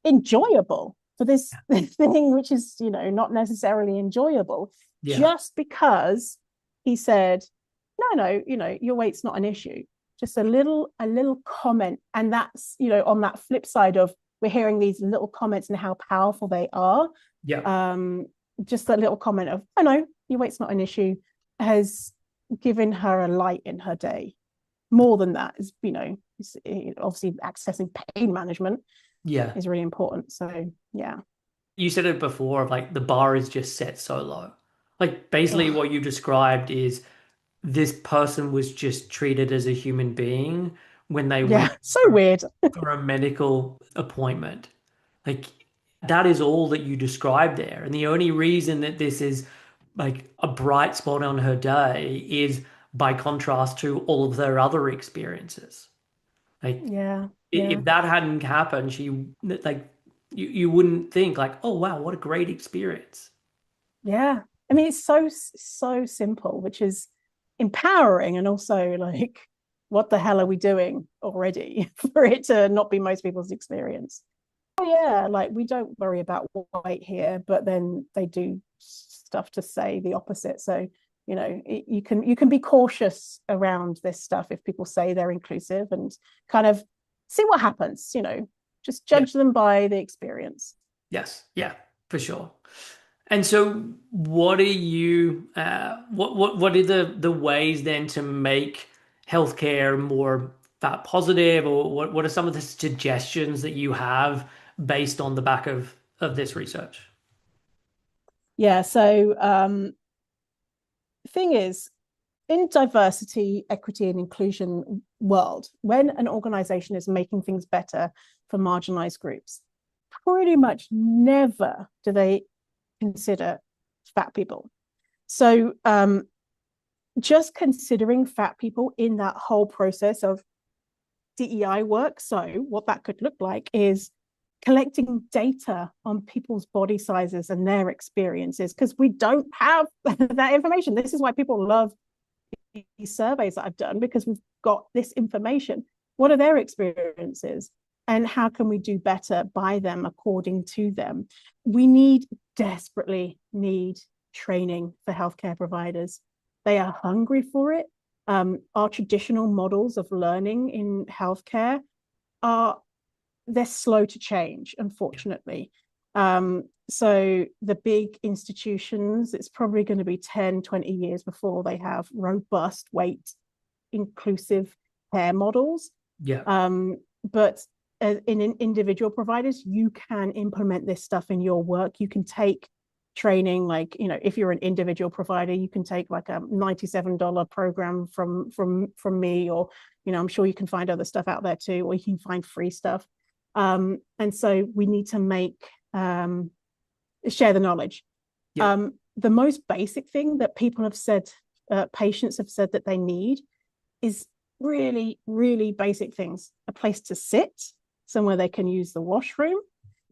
Speaker 2: enjoyable for this thing, which is, not necessarily enjoyable, just because he said, no, your weight's not an issue. Just a little comment. And that's, on that flip side of, we're hearing these little comments and how powerful they are.
Speaker 1: Yeah.
Speaker 2: Just that little comment of, oh no, your weight's not an issue, has given her a light in her day. More than that is, obviously accessing pain management is really important. So yeah.
Speaker 1: You said it before of like the bar is just set so low. Like basically what you described is this person was just treated as a human being when they went
Speaker 2: so weird.
Speaker 1: for a medical appointment. Like that is all that you described there. And the only reason that this is like a bright spot on her day is by contrast to all of their other experiences. Like if that hadn't happened, you wouldn't think like, oh wow, what a great experience.
Speaker 2: Yeah. I mean, it's so simple, which is empowering, and also like, what the hell are we doing already for it to not be most people's experience? Oh yeah, like we don't worry about weight here, but then they do stuff to say the opposite. So you can be cautious around this stuff if people say they're inclusive, and kind of see what happens. Just
Speaker 1: Yeah.
Speaker 2: judge them by the experience.
Speaker 1: Yes. Yeah, for sure. And so what are you what are the ways then to make healthcare more fat positive, or what are some of the suggestions that you have based on the back of this research?
Speaker 2: Yeah. So thing is, in diversity, equity, and inclusion world, when an organization is making things better for marginalized groups, pretty much never do they consider fat people. So just considering fat people in that whole process of DEI work. So what that could look like is collecting data on people's body sizes and their experiences, because we don't have that information. This is why people love these surveys that I've done, because we've got this information. What are their experiences? And how can we do better by them, according to them? We desperately need training for healthcare providers. They are hungry for it. Our traditional models of learning in healthcare they're slow to change, unfortunately. So the big institutions, it's probably going to be 10, 20 years before they have robust weight inclusive care models.
Speaker 1: Yeah.
Speaker 2: But in individual providers, you can implement this stuff in your work. You can take training, like, if you're an individual provider, you can take like a $97 program from me, or I'm sure you can find other stuff out there too, or you can find free stuff. And so we need to share the knowledge.
Speaker 1: Yeah.
Speaker 2: The most basic thing that people have said, patients have said that they need, is really, really basic things: a place to sit, somewhere they can use the washroom,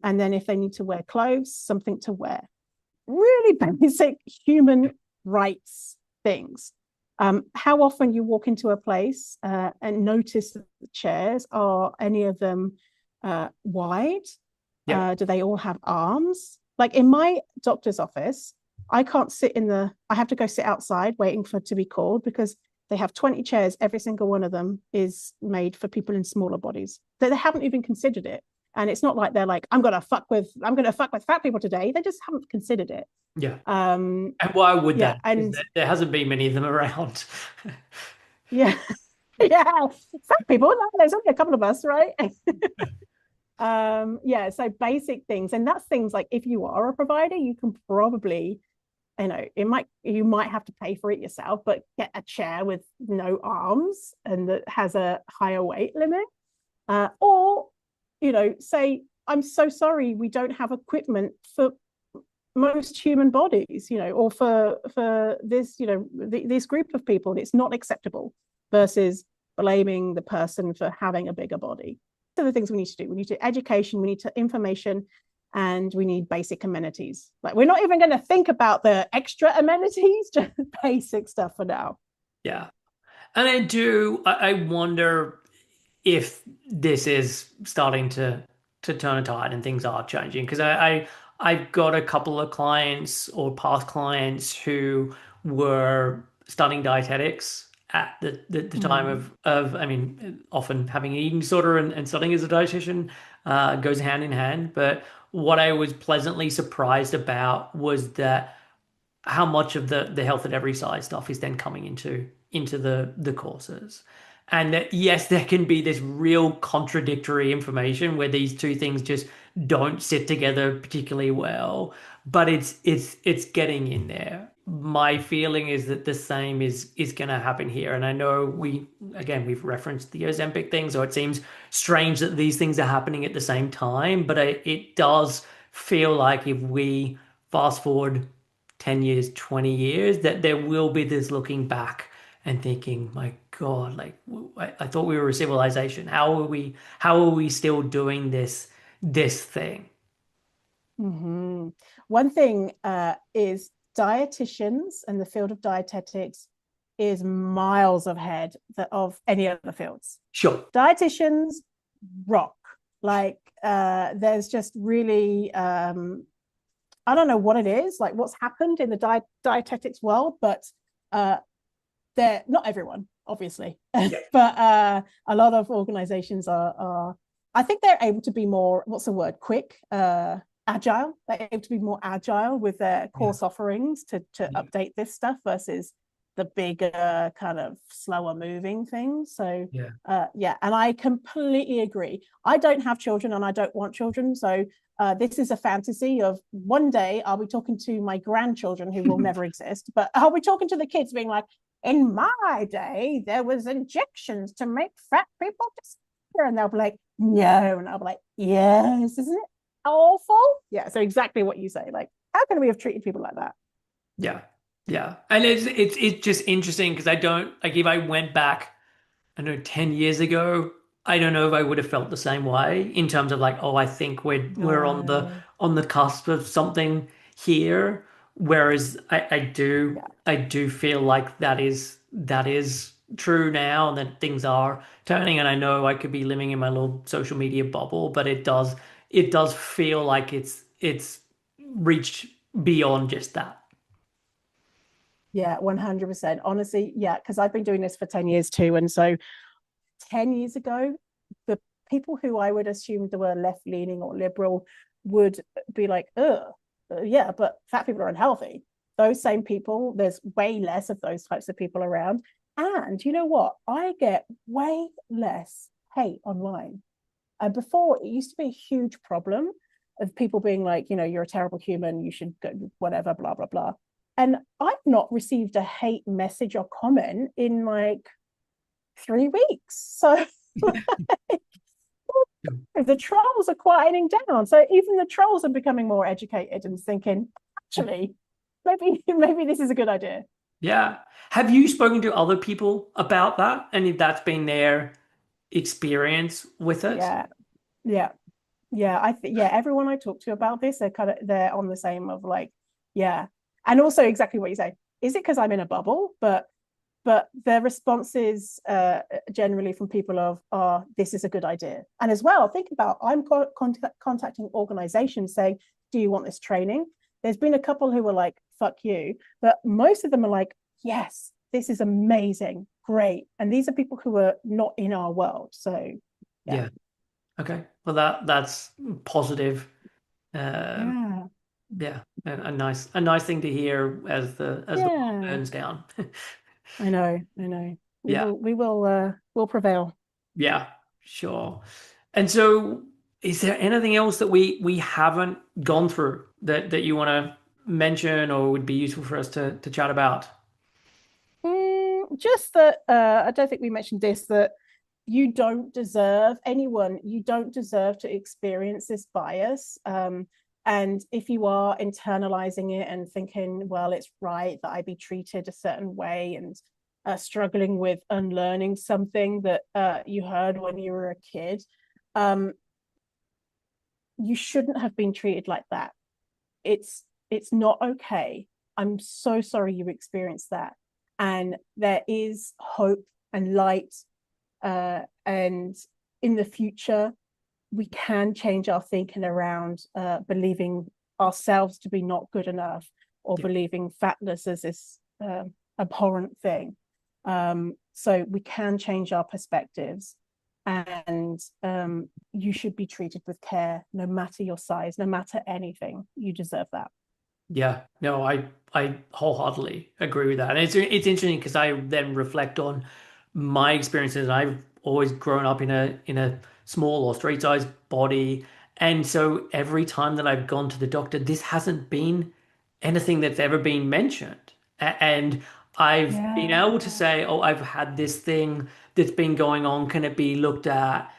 Speaker 2: and then if they need to wear clothes, something to wear. Really basic human rights things. How often you walk into a place and notice that the chairs, are any of them wide?
Speaker 1: Yeah.
Speaker 2: Do they all have arms? Like in my doctor's office, I can't sit I have to go sit outside waiting for to be called, because they have 20 chairs. Every single one of them is made for people in smaller bodies. They haven't even considered it. And it's not like they're like, I'm gonna fuck with fat people today. They just haven't considered it.
Speaker 1: Yeah. And why would
Speaker 2: Yeah,
Speaker 1: that?
Speaker 2: and
Speaker 1: There hasn't been many of them around.
Speaker 2: yeah, yeah, fat people. No, there's only a couple of us, right? Yeah, so basic things, and that's things like, if you are a provider, you can probably, you might have to pay for it yourself, but get a chair with no arms and that has a higher weight limit, or say, I'm so sorry, we don't have equipment for most human bodies, or for this, this group of people, and it's not acceptable, versus blaming the person for having a bigger body. So the things we need to do: we need to education, we need to information, and we need basic amenities. Like, we're not even going to think about the extra amenities, just basic stuff for now.
Speaker 1: Yeah. And I wonder if this is starting to turn a tide and things are changing, because I've got a couple of clients or past clients who were studying dietetics at the time of I mean, often having an eating disorder and studying as a dietitian goes hand in hand. But what I was pleasantly surprised about was that how much of the health at every size stuff is then coming into the courses. And that, yes, there can be this real contradictory information where these two things just don't sit together particularly well, but it's getting in there. My feeling is that the same is going to happen here. And I know we've referenced the Ozempic thing, so it seems strange that these things are happening at the same time, but it does feel like, if we fast forward 10 years, 20 years, that there will be this looking back and thinking, my God, like, I thought we were a civilization. How are we still doing this thing?
Speaker 2: Mm-hmm. One thing is dietitians and the field of dietetics is miles ahead of any other fields.
Speaker 1: Sure.
Speaker 2: Dietitians rock. Like there's just really I don't know what it is, like what's happened in the dietetics world, but they're not everyone, obviously.
Speaker 1: Yeah.
Speaker 2: But a lot of organizations are I think they're able to be more, what's the word, quick, agile. They're able to be more agile with their course offerings to update this stuff versus the bigger kind of slower moving things. So and I completely agree. I don't have children and I don't want children, so this is a fantasy of one day I'll be talking to my grandchildren who will never exist, but I'll be talking to the kids being like, in my day there was injections to make fat people disappear, and they'll be like, no, and I'll be like, yes, isn't it awful? Yeah, so exactly what you say, like, how can we have treated people like that?
Speaker 1: Yeah, and it's just interesting because I don't, like, if I went back, I don't know, 10 years ago, I don't know if I would have felt the same way in terms of like, oh, I think we're on the cusp of something here. Whereas I do feel like that is true now, and that things are turning. And I know I could be living in my little social media bubble, but it does feel like it's reached beyond just that.
Speaker 2: Yeah, 100%. Honestly, yeah, because I've been doing this for 10 years too. And so 10 years ago, the people who I would assume that were left leaning or liberal would be like, yeah, but fat people are unhealthy. Those same people, there's way less of those types of people around. And you know what? I get way less hate online. And before, it used to be a huge problem of people being like, you're a terrible human, you should go, whatever, blah, blah, blah. And I've not received a hate message or comment in like 3 weeks. So the trolls are quieting down. So even the trolls are becoming more educated and thinking, actually, maybe this is a good idea.
Speaker 1: Yeah. Have you spoken to other people about that? And if that's been their experience with it?
Speaker 2: Yeah. Yeah. Yeah. Everyone I talk to about this, they're on the same of like, yeah. And also exactly what you say. Is it because I'm in a bubble? But the responses generally from people of, oh, this is a good idea. And as well, think about, I'm contacting organizations saying, do you want this training? There's been a couple who were like, fuck you. But most of them are like, yes, this is amazing, great. And these are people who are not in our world. So
Speaker 1: Yeah. Okay. Well, that's positive. Yeah, a nice thing to hear as the world burns down.
Speaker 2: I know. We'll prevail.
Speaker 1: Yeah, sure. And so, is there anything else that we haven't gone through that you want to mention or would be useful for us to chat about?
Speaker 2: Just that I don't think we mentioned this, that you don't deserve to experience this bias. And if you are internalizing it and thinking, well, it's right that I be treated a certain way, and struggling with unlearning something that you heard when you were a kid, you shouldn't have been treated like that. It's not okay. I'm so sorry you experienced that. And there is hope and light. And in the future, we can change our thinking around believing ourselves to be not good enough, or believing fatness as this abhorrent thing. So we can change our perspectives, and you should be treated with care, no matter your size, no matter anything. You deserve that.
Speaker 1: Yeah, no, I wholeheartedly agree with that. And it's interesting because I then reflect on my experiences. I've always grown up in a small or straight-sized body, and so every time that I've gone to the doctor, this hasn't been anything that's ever been mentioned. And I've been able to say, oh, I've had this thing that's been going on. Can it be looked at?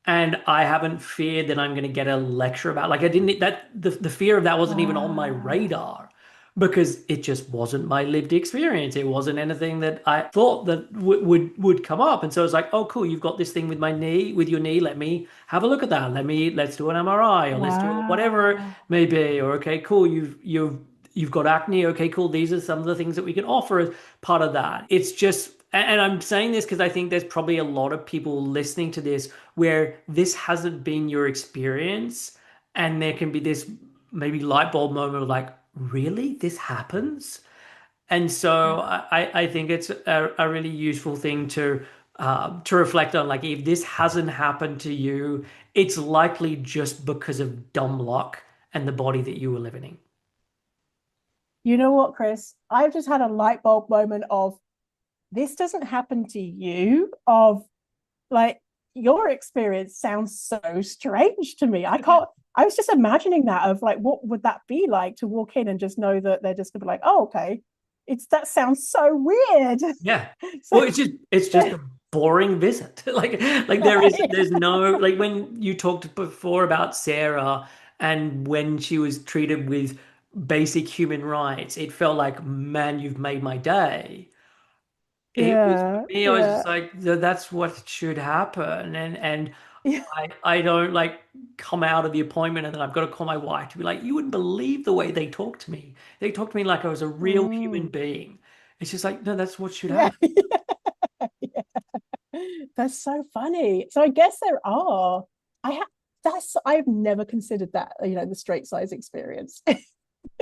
Speaker 1: And I haven't feared that I'm going to get a lecture about. Like, I didn't, that the fear of that wasn't even on my radar, because it just wasn't my lived experience. It wasn't anything that I thought that would come up. And so it's like, oh, cool, you've got this thing with your knee. Let me have a look at that. Let's do an MRI, or let's do whatever it may be. Or okay, cool, you've got acne. Okay, cool. These are some of the things that we can offer as part of that. It's just, and I'm saying this because I think there's probably a lot of people listening to this where this hasn't been your experience, and there can be this maybe light bulb moment of like, really, this happens? And so
Speaker 2: Yeah.
Speaker 1: I think it's a really useful thing to reflect on. Like, if this hasn't happened to you, it's likely just because of dumb luck and the body that you were living in.
Speaker 2: You know what, Chris? I've just had a light bulb moment of this doesn't happen to you, of like your experience sounds so strange to me. I can't, I was just imagining that of like, what would that be like to walk in and just know that they're just gonna be like, oh, okay. It's that sounds so weird.
Speaker 1: Yeah.
Speaker 2: So
Speaker 1: Well, it's just a boring visit. Like there's no, like when you talked before about Sarah and when she was treated with basic human rights, it felt like, man, you've made my day. It was for
Speaker 2: yeah,
Speaker 1: me, I was just
Speaker 2: yeah,
Speaker 1: like, That's what should happen." And
Speaker 2: yeah.
Speaker 1: I don't like come out of the appointment and then I've got to call my wife to be like, "You wouldn't believe the way they talk to me. They talk to me like I was a real human
Speaker 2: Mm,
Speaker 1: being." It's just like, no, that's what should
Speaker 2: yeah.
Speaker 1: happen.
Speaker 2: Yeah. That's so funny. So I guess there are. I have. That's. I've never considered that. The straight size experience.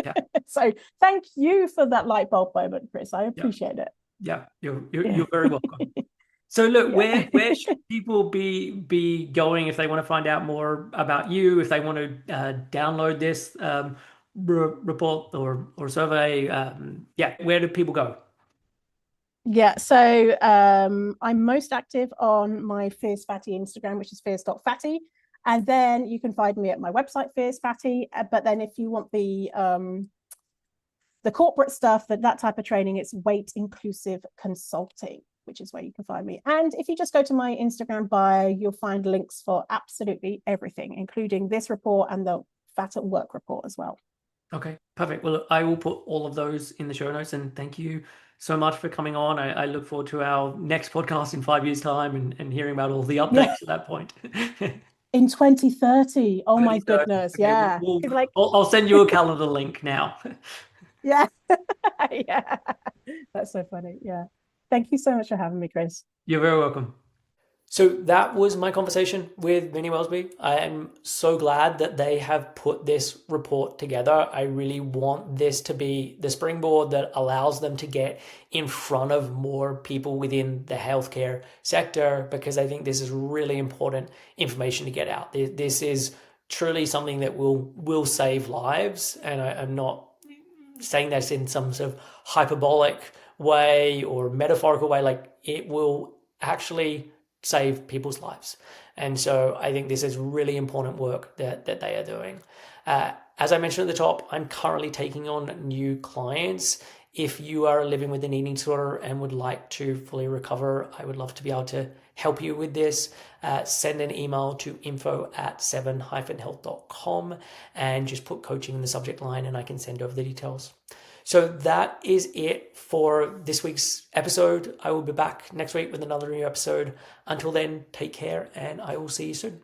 Speaker 1: Yeah,
Speaker 2: So thank you for that light bulb moment, Chris. I
Speaker 1: yeah,
Speaker 2: appreciate it.
Speaker 1: yeah. You're
Speaker 2: Yeah.
Speaker 1: you're very welcome. So look,
Speaker 2: Yeah.
Speaker 1: where should people be going if they want to find out more about you, if they want to download this report or survey? Yeah, where do people go?
Speaker 2: Yeah, so I'm most active on my Fierce Fatty Instagram, which is fierce.fatty. And then you can find me at my website, Fierce Fatty. But then if you want the corporate stuff, that type of training, it's Weight Inclusive Consulting, which is where you can find me. And if you just go to my Instagram bio, you'll find links for absolutely everything, including this report and the Fat at Work report as well.
Speaker 1: Okay, perfect. Well, look, I will put all of those in the show notes, and thank you so much for coming on. I look forward to our next podcast in 5 years' time and hearing about all the
Speaker 2: Yeah,
Speaker 1: updates at that point.
Speaker 2: in 2030. Oh my
Speaker 1: 2030.
Speaker 2: goodness.
Speaker 1: Okay,
Speaker 2: Yeah. People like,
Speaker 1: I'll send you a calendar link now.
Speaker 2: yeah. Yeah. That's so funny. Yeah. Thank you so much for having me, Chris.
Speaker 1: You're very welcome. So that was my conversation with Vinny Welsby. I am so glad that they have put this report together. I really want this to be the springboard that allows them to get in front of more people within the healthcare sector, because I think this is really important information to get out. This is truly something that will save lives, and I'm not saying this in some sort of hyperbolic way or metaphorical way. Like, it will actually save people's lives. And so I think this is really important work that they are doing. As I mentioned at the top, I'm currently taking on new clients. If you are living with an eating disorder and would like to fully recover, I would love to be able to help you with this. Send an email to info@7-health.com and just put coaching in the subject line and I can send over the details. So that is it for this week's episode. I will be back next week with another new episode. Until then, take care and I will see you soon.